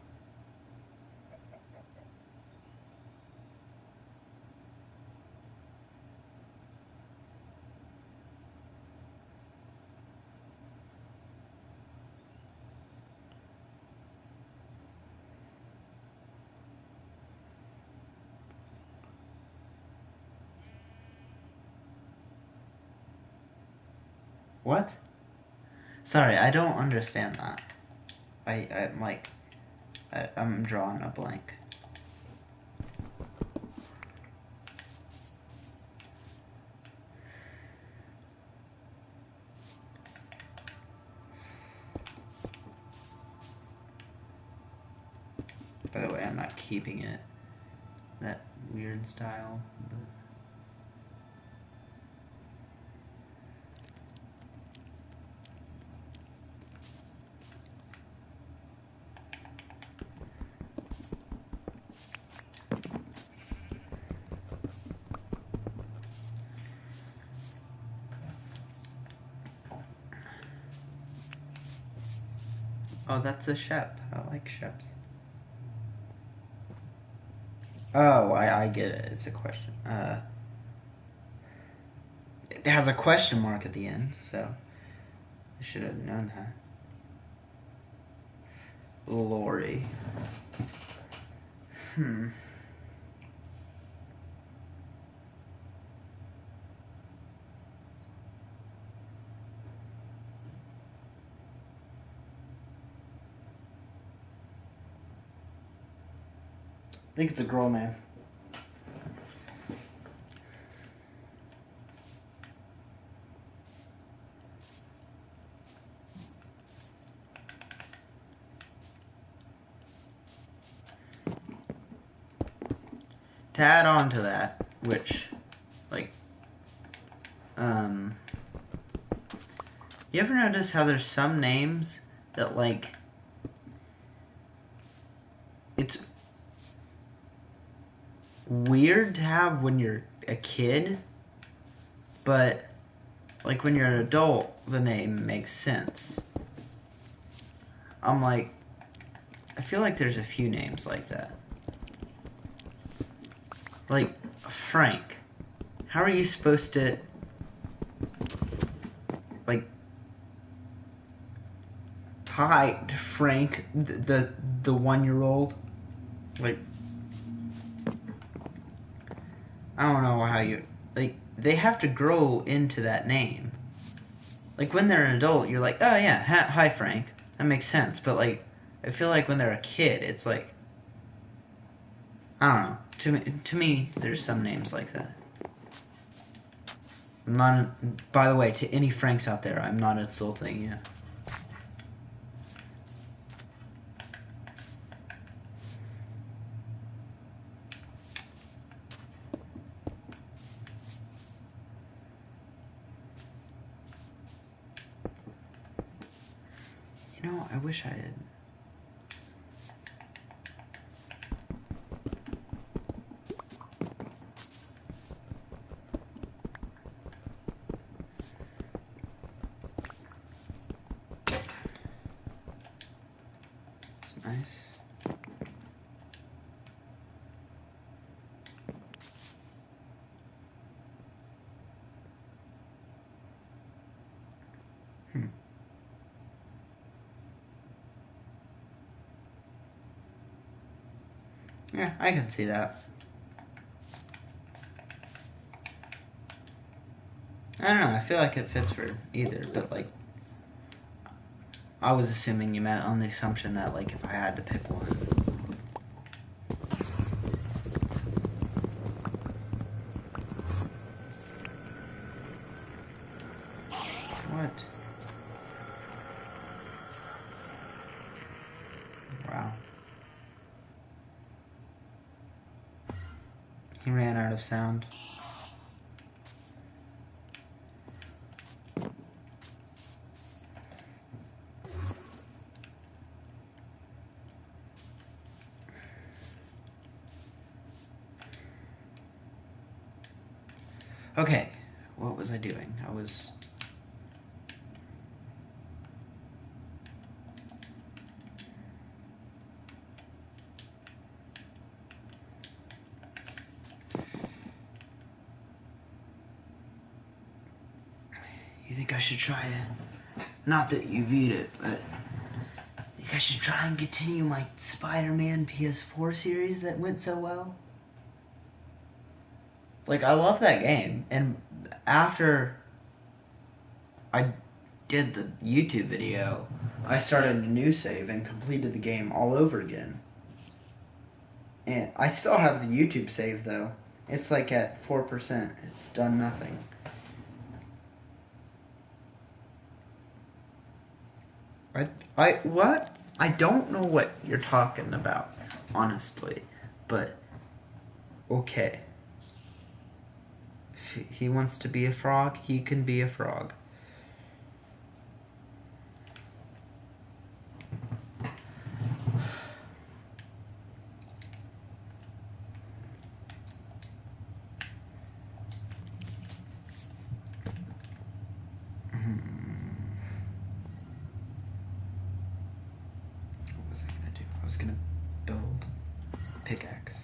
What? Sorry, I don't understand that. I'm like, I'm drawing a blank. By the way, I'm not keeping it that weird style. But... Oh, that's a shep. I like sheps. Oh, I get it. It's a question. It has a question mark at the end, so I should have known that. Lori. I think it's a girl name. to add on to that, which, like, you ever notice how there's some names that, like, it's weird to have when you're a kid, but, like, when you're an adult, the name makes sense. I'm like, I feel like there's a few names like that. Like, Frank. How are you supposed to, like, hi, Frank, the 1-year-old? Like, I don't know how you, like, they have to grow into that name. Like, when they're an adult, you're like, oh yeah, hi Frank. That makes sense. But, like, I feel like when they're a kid, it's like, I don't know. To me, there's some names like that. I'm not, by the way, to any Franks out there, I'm not insulting you. You know, I wish I had. It's nice. Yeah, I can see that. I don't know, I feel like it fits for either, but, like, I was assuming you meant on the assumption that, like, if I had to pick one. What? Wow. He ran out of sound. Okay, what was I doing? I was... You think I should try it? Not that you beat it, but... I think I should try and continue my Spider-Man PS4 series that went so well? Like, I love that game, and after I did the YouTube video, I started a new save and completed the game all over again. And I still have the YouTube save, though. It's like at 4%. It's done nothing. What? I don't know what you're talking about, honestly. But, okay. If he wants to be a frog, he can be a frog. What was I gonna do? I was gonna build a pickaxe.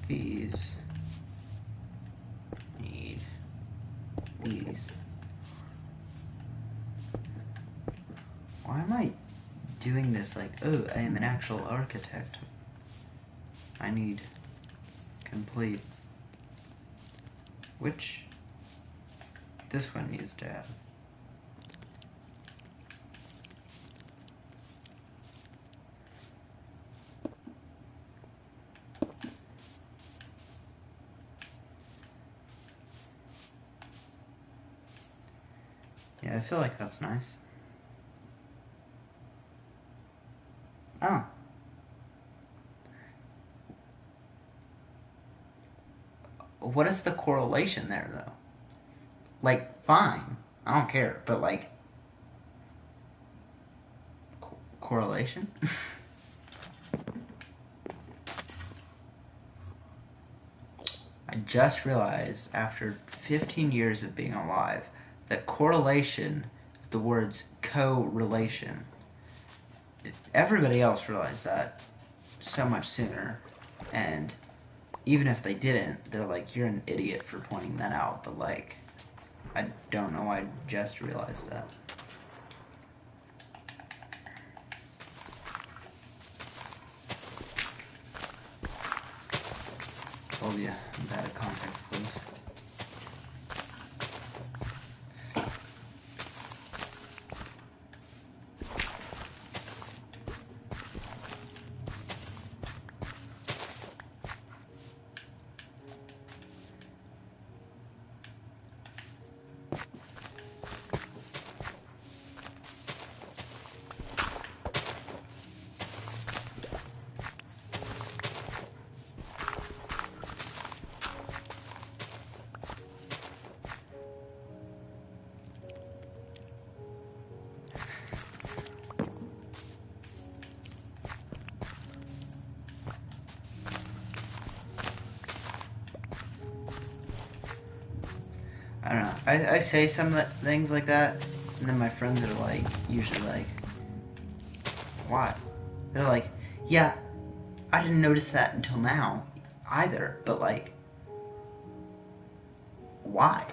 These need these. Why am I doing this like, oh, I am an actual architect? I need complete. Which this one needs to have. Yeah, I feel like that's nice. Oh. What is the correlation there, though? Like, fine. I don't care. But, like, correlation? I just realized, after 15 years of being alive, that correlation is the words correlation. Everybody else realized that so much sooner. And even if they didn't, they're like, you're an idiot for pointing that out. But, like, I don't know, I just realized that. Told you, I'm bad at contact clues. I don't know. I say some things like that, and then my friends are like, usually like, why? They're like, yeah, I didn't notice that until now either, but like, why?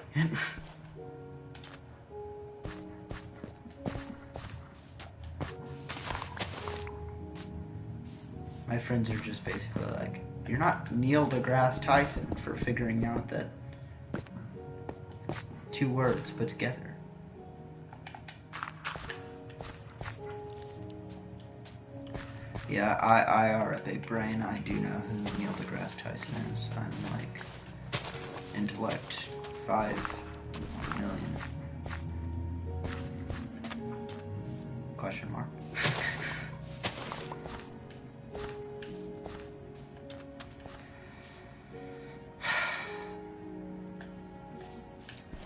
My friends are just basically like, you're not Neil deGrasse Tyson for figuring out that it's two words put together. Yeah, I are a big brain. I do know who Neil deGrasse Tyson is. I'm like, intellect 5 million. Question mark.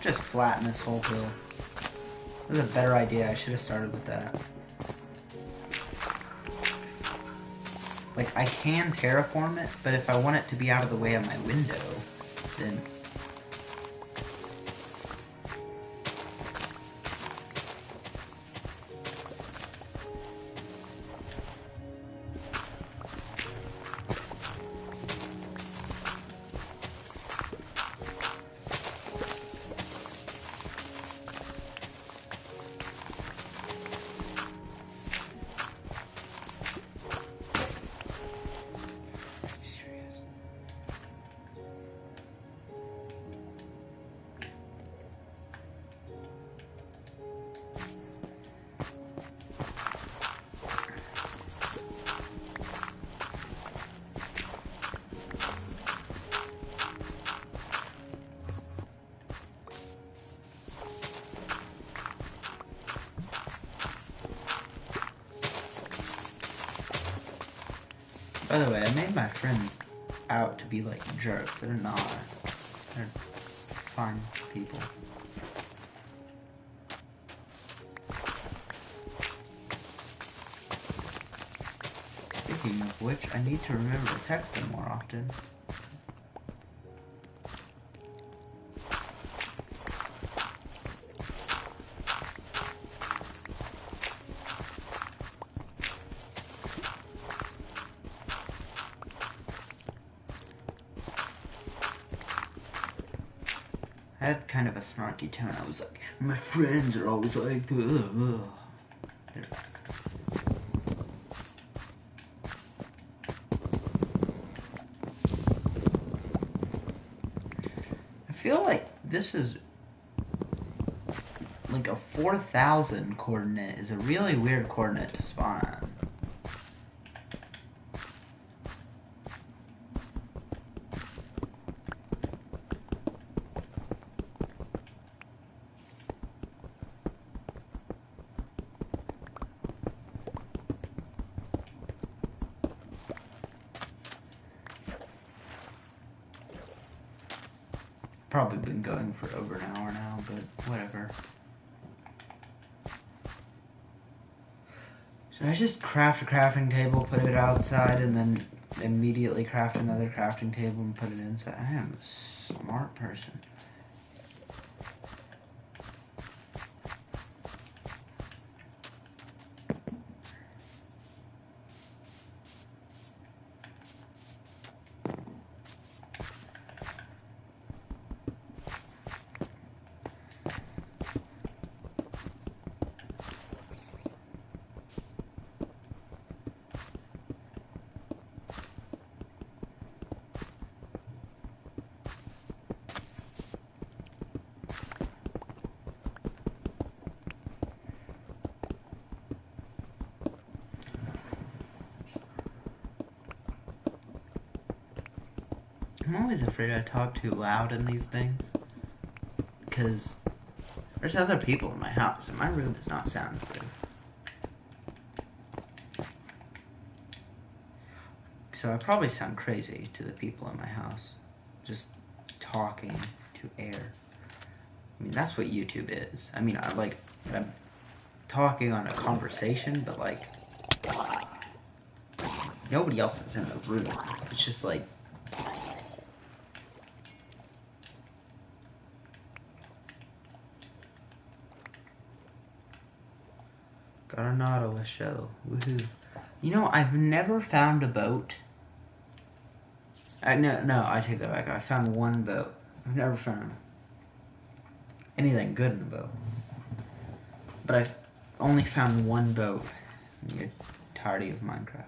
Just flatten this whole hill. This is a better idea. I should have started with that. Like, I can terraform it, but if I want it to be out of the way of my window, then... By the way, I made my friends out to be like jerks. They're not. They're fine people. Speaking of which, I need to remember to text them more often. I had kind of a snarky tone. I was like, my friends are always like, ugh. I feel like this is like a 4,000 coordinate is a really weird coordinate to spawn at. probably been going for over an hour now, but whatever. Should I just craft a crafting table, put it outside, and then immediately craft another crafting table and put it inside? I am a smart person. I'm always afraid I talk too loud in these things, because there's other people in my house, and my room is not soundproof. So I probably sound crazy to the people in my house, just talking to air. I mean, that's what YouTube is. I mean, I'm talking on a conversation, but like, nobody else is in the room. It's just like, got a Nautilus shell. Woohoo. You know, I've never found a boat. No, I take that back. I found one boat. I've never found anything good in a boat. But I've only found one boat in the entirety of Minecraft.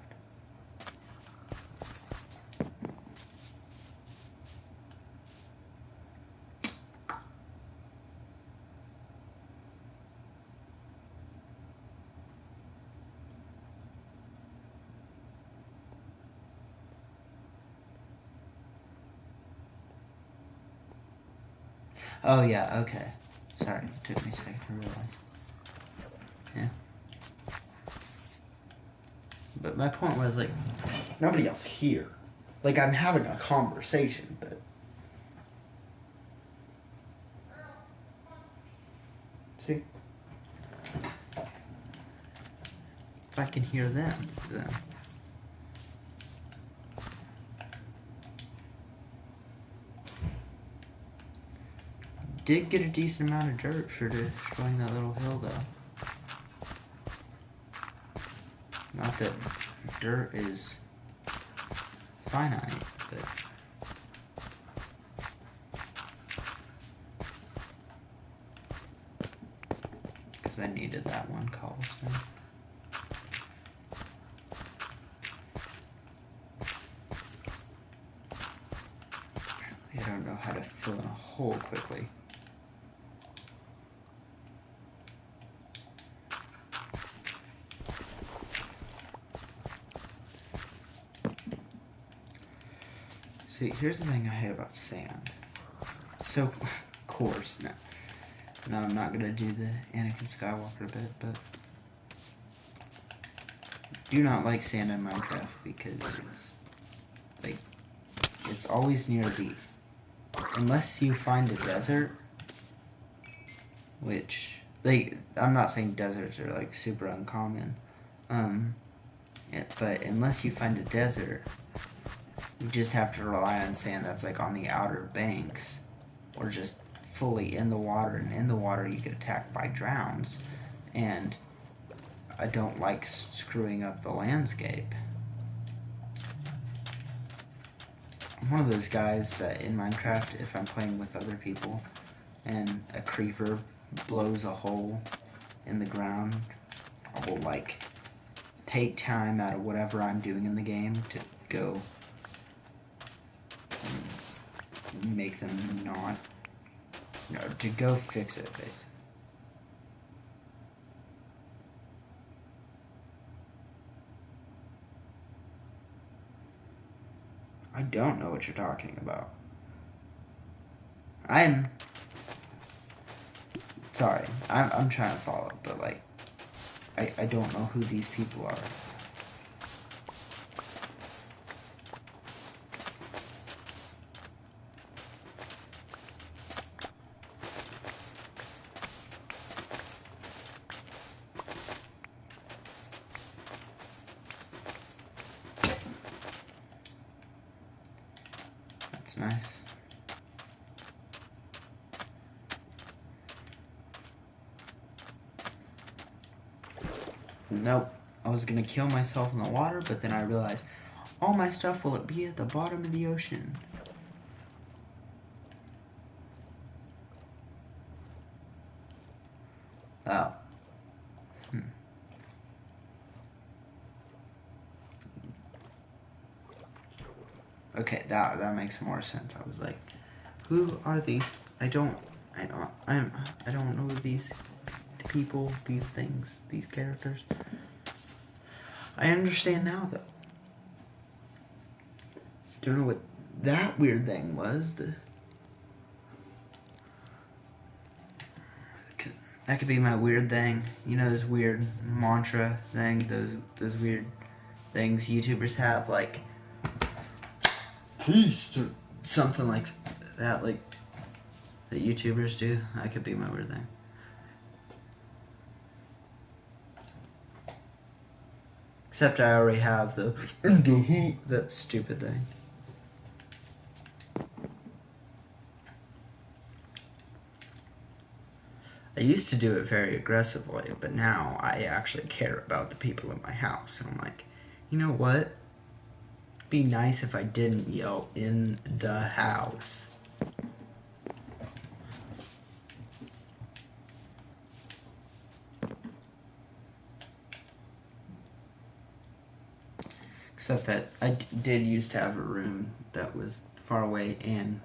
Oh yeah, okay. Sorry, it took me a second to realize. Yeah. But my point was, like, nobody else here. Like, I'm having a conversation, but... See? If I can hear them, then... Did get a decent amount of dirt for destroying that little hill, though. Not that dirt is finite, but... Because I needed that one cobblestone. I don't know how to fill in a hole quickly. See, here's the thing I hate about sand. So coarse. No, I'm not gonna do the Anakin Skywalker bit, but do not like sand in Minecraft because it's like it's always near the unless you find a desert, which like I'm not saying deserts are like super uncommon, but unless you find a desert. You just have to rely on sand that's like on the outer banks or just fully in the water, and in the water you get attacked by drowns, and I don't like screwing up the landscape. I'm one of those guys that in Minecraft, if I'm playing with other people and a creeper blows a hole in the ground, I will like take time out of whatever I'm doing in the game to go make them not, no, to go fix it. I don't know what you're talking about. I'm sorry. I'm trying to follow, but like, I don't know who these people are. nice. Nope. I was gonna kill myself in the water, but then I realized all my stuff will be at the bottom of the ocean. Oh. Okay, that makes more sense. I was like, who are these? I don't know these people, these things, these characters. I understand now, though. Don't know what that weird thing was. That could be my weird thing. You know, this weird mantra thing. Those weird things YouTubers have, like peace, something like that, like that YouTubers do. That could be my weird thing. Except I already have that stupid thing. I used to do it very aggressively, but now I actually care about the people in my house. And I'm like, you know what? It'd be nice if I didn't yell in the house. Except that I did used to have a room that was far away and,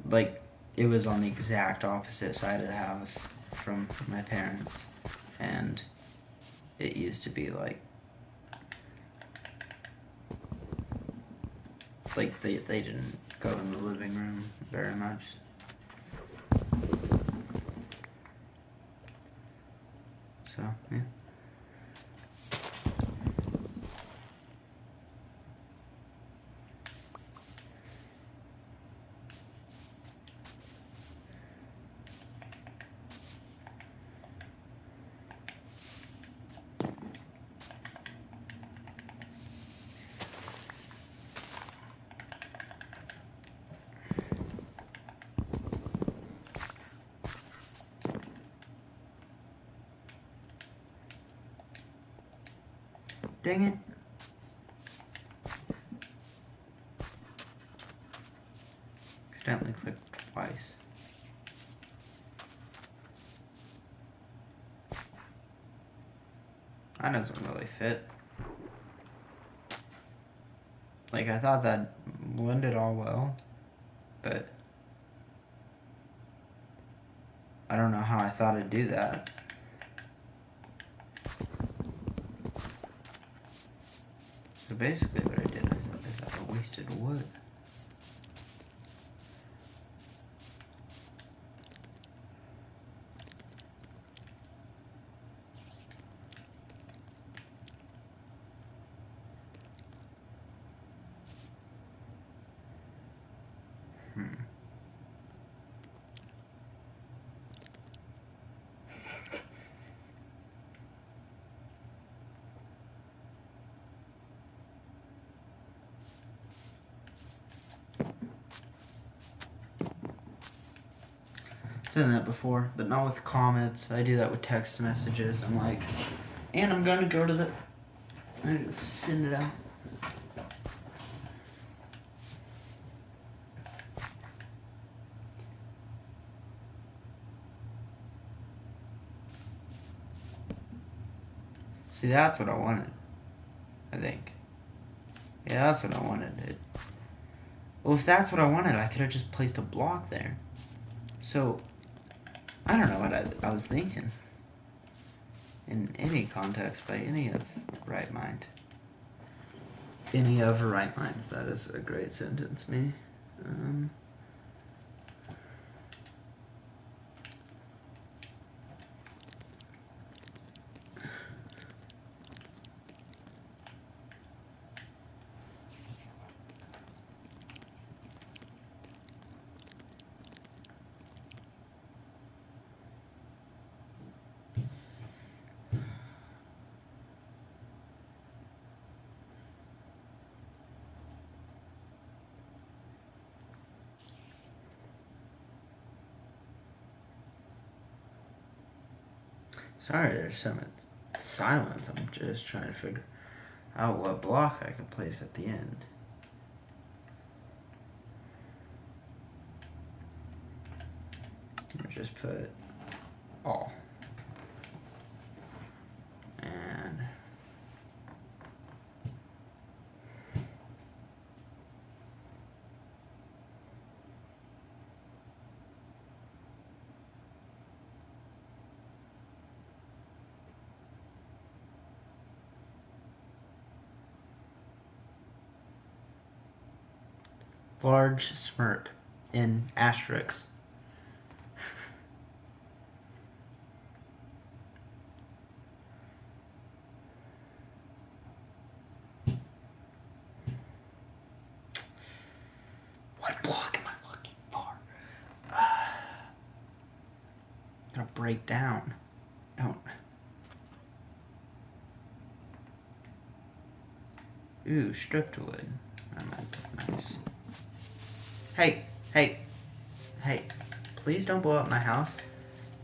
like, it was on the exact opposite side of the house from my parents. And it used to be like they didn't go in the living room very much. So, yeah. Dang it. Accidentally clicked twice. That doesn't really fit. Like, I thought that blended all well, but I don't know how I thought it'd do that. So basically what I did is I wasted wood. Done that before, but not with comments. I do that with text messages. I'm like, and I'm gonna go to the... I just send it out. See, that's what I wanted. I think. Yeah, that's what I wanted. Well, if that's what I wanted, I could have just placed a block there. So, I don't know what I was thinking. In any context, by any of right mind. Any of right mind. That is a great sentence, me. Sorry, there's some silence. I'm just trying to figure out what block I can place at the end. Let me just put all. And large smirk in asterisks. What block am I looking for? Gonna break down. Don't. Ooh, stripped wood. That might be nice. Hey, hey, hey. Please don't blow up my house.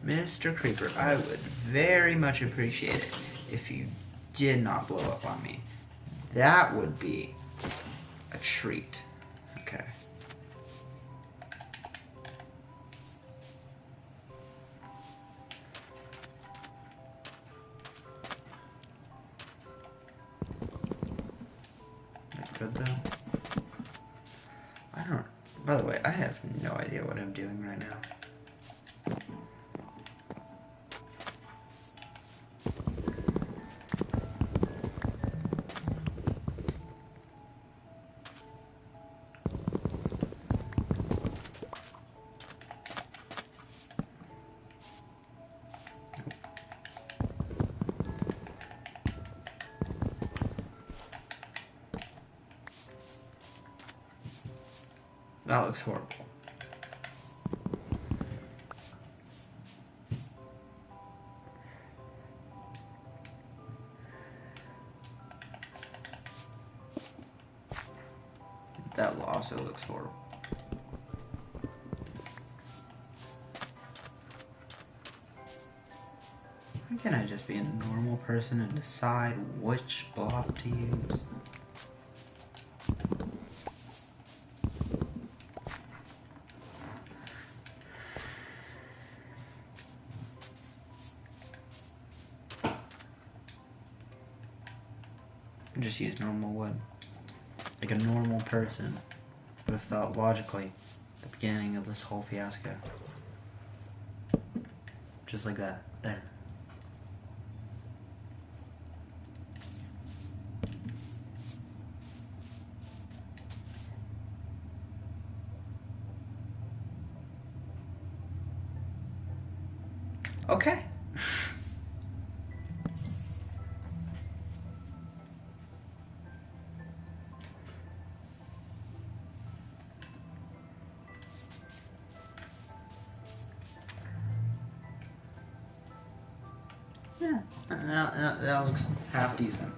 Mr. Creeper, I would very much appreciate it if you did not blow up on me. That would be a treat. Okay. That good though? I don't. By the way, I have no idea what I'm doing right now. That looks horrible. That also looks horrible. Why can't I just be a normal person and decide which block to use? Just use normal wood. Like a normal person would have thought logically at the beginning of this whole fiasco. Just like that. There. Okay. Yeah, that looks half decent.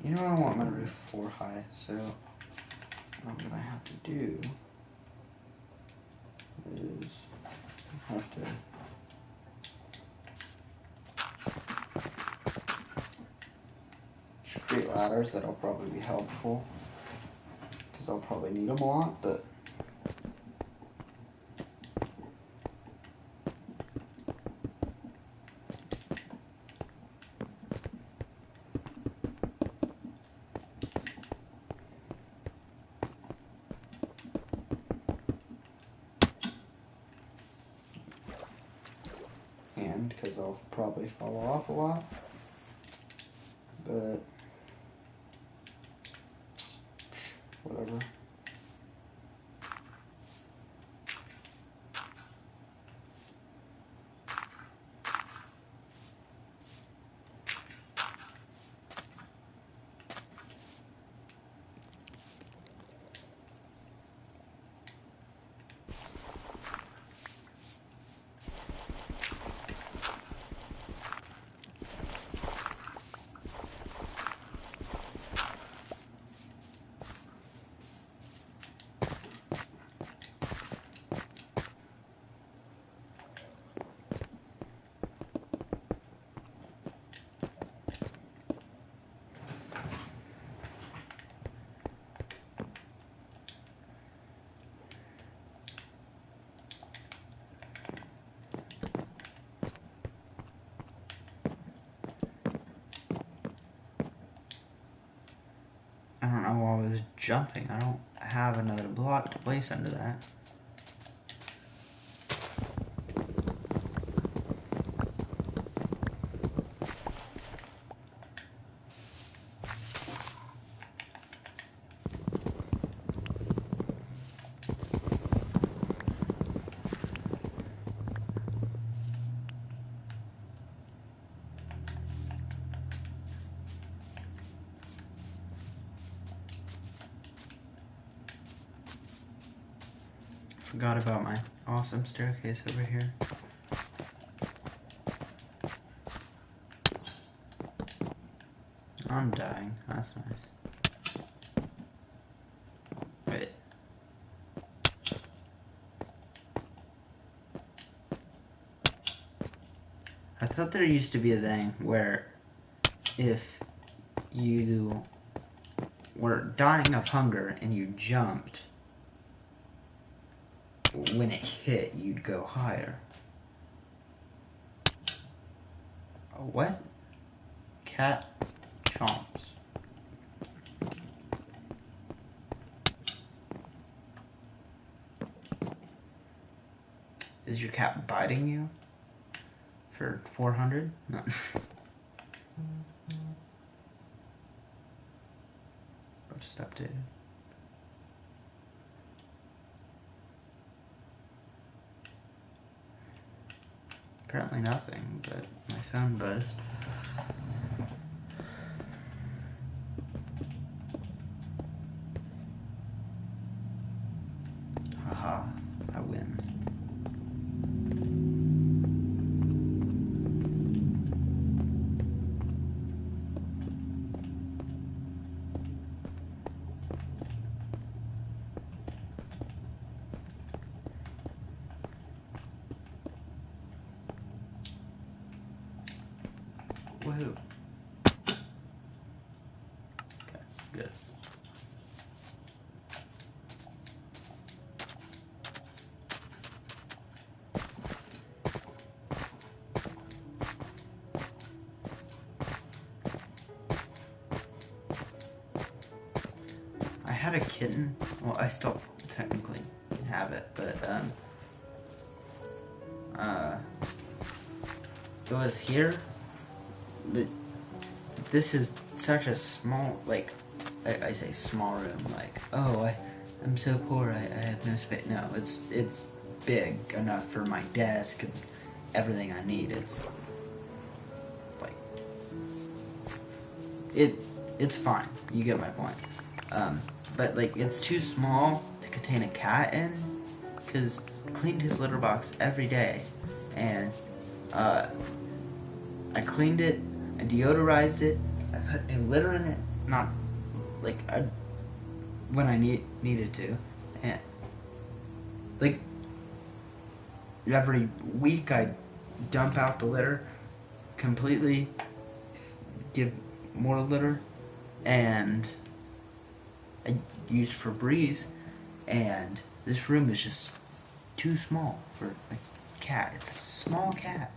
You know, I want my roof 4 high, so what I have to do is I have to create ladders that'll probably be helpful because I'll probably need them a lot, but because I'll probably fall off a lot, but whatever. was jumping. I don't have another block to place under that. Forgot about my awesome staircase over here. I'm dying. That's nice. Wait. I thought there used to be a thing where if you were dying of hunger and you jumped, when it hit, you'd go higher. What? Cat chomps. Is your cat biting you? For 400? No. I've just updated. Apparently nothing, but my phone buzzed. Haha, I win. Woohoo. Okay, good. I had a kitten. Well, I still technically have it, but it was here. But this is such a small, like, I say small room, like, oh, I'm so poor, I have no space. No, it's big enough for my desk and everything I need. It's like, it's fine. You get my point. But like, it's too small to contain a cat in, because I cleaned his litter box every day, and I cleaned it, I deodorized it, I put new litter in it, not like when I needed to, and like every week I dump out the litter completely, give more litter, and I use Febreze, and this room is just too small for a cat. It's a small cat.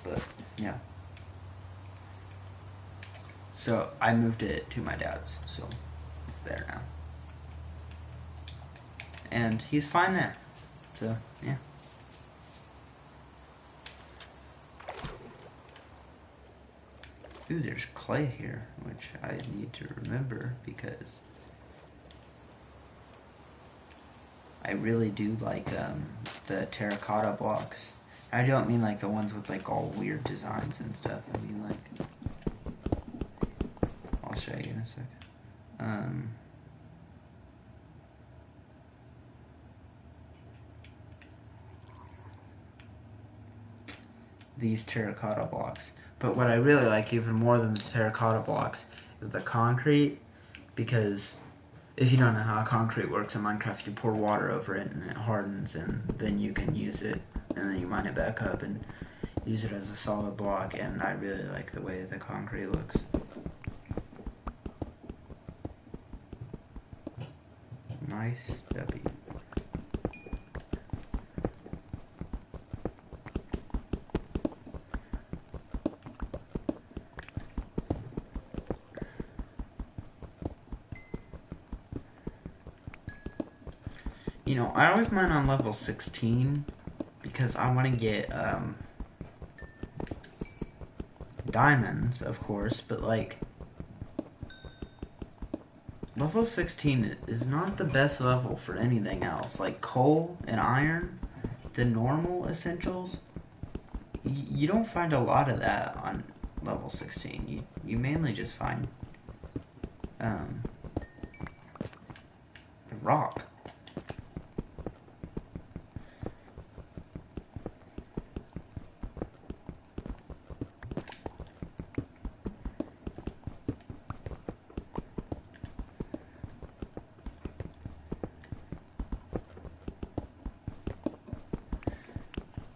But, yeah. So, I moved it to my dad's, so it's there now. And he's fine there. So, yeah. Ooh, there's clay here, which I need to remember because I really do like the terracotta blocks. I don't mean like the ones with like all weird designs and stuff. I mean like, I'll show you in a second. These terracotta blocks. But what I really like even more than the terracotta blocks is the concrete, because if you don't know how concrete works in Minecraft, you pour water over it and it hardens, and then you can use it, and then you mine it back up and use it as a solid block, and I really like the way the concrete looks. Nice W. You know, I always mine on level 16 because I want to get diamonds, of course, but like level 16 is not the best level for anything else. Like coal and iron, the normal essentials, you don't find a lot of that on level 16. You mainly just find rock.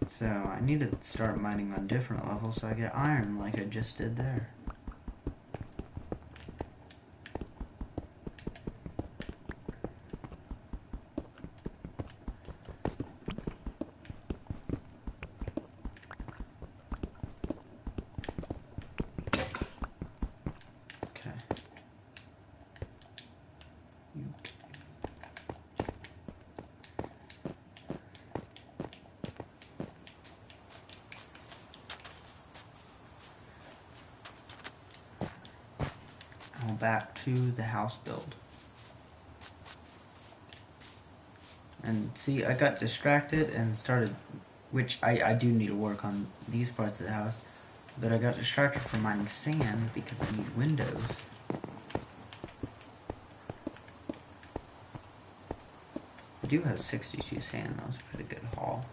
So I need to start mining on different levels so I get iron like I just did there. Okay. Now back to the house build. And see, I got distracted and started, which I do need to work on these parts of the house, but I got distracted from mining sand because I need windows. I do have 62 sand, that was a pretty good haul.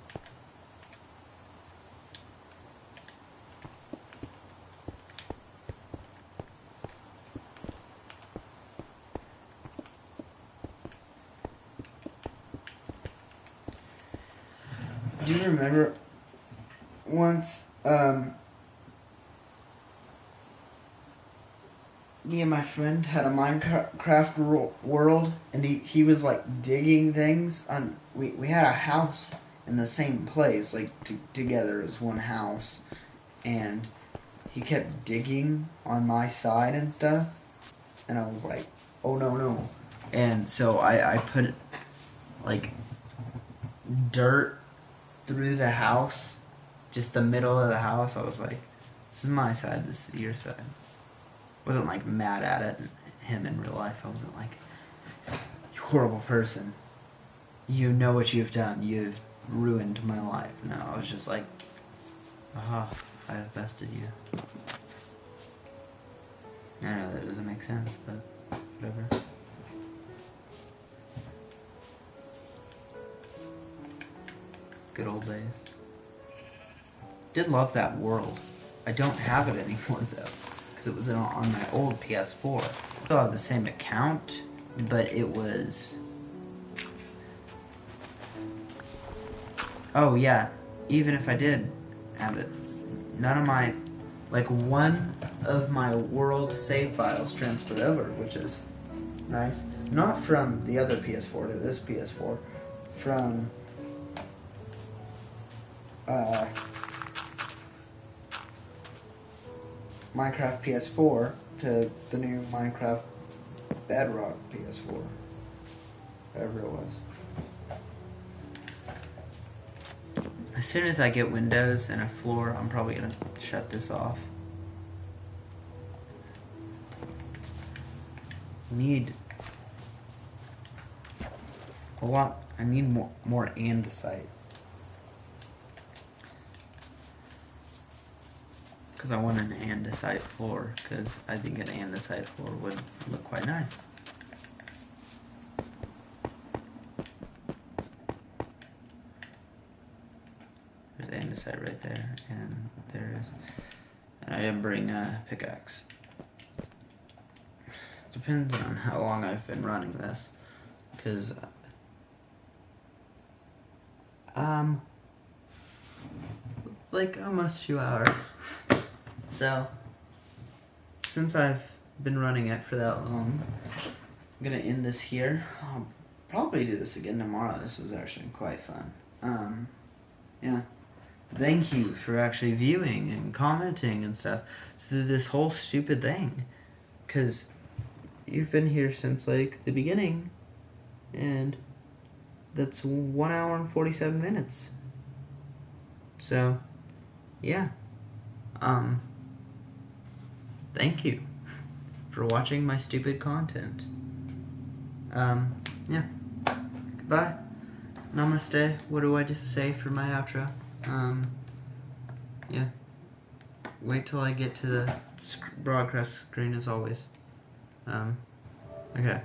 Do you remember once, me and my friend had a Minecraft world, and he was like digging things on, we had a house in the same place, like together as one house, and he kept digging on my side and stuff, and I was like, oh no, and so I put like dirt through the house, just the middle of the house. I was like, this is my side, this is your side. I wasn't like mad at it, him in real life. I wasn't like, you horrible person, you know what you've done, you've ruined my life. No, I was just like, aha, I have bested you. I know that doesn't make sense, but whatever. Good old days. Did love that world. I don't have it anymore though, because it was on my old PS4. I still have the same account, but it was... Oh yeah, even if I did have it, none of my... Like one of my world save files transferred over, which is nice. Not from the other PS4 to this PS4, from... Minecraft PS4 to the new Minecraft Bedrock PS4. Whatever it was. As soon as I get windows and a floor, I'm probably going to shut this off. Need a lot. I need more andesite. Because I want an andesite floor, because I think an andesite floor would look quite nice. There's andesite right there, and there is. And I didn't bring a pickaxe. Depends on how long I've been running this, because like almost 2 hours. So, since I've been running it for that long, I'm gonna end this here. I'll probably do this again tomorrow. This was actually quite fun. Yeah. Thank you for actually viewing and commenting and stuff through this whole stupid thing. Because you've been here since, like, the beginning. And that's 1 hour and 47 minutes. So, yeah. Thank you for watching my stupid content. Yeah. Bye. Namaste. What do I just say for my outro? Yeah. Wait till I get to the broadcast screen as always. Okay.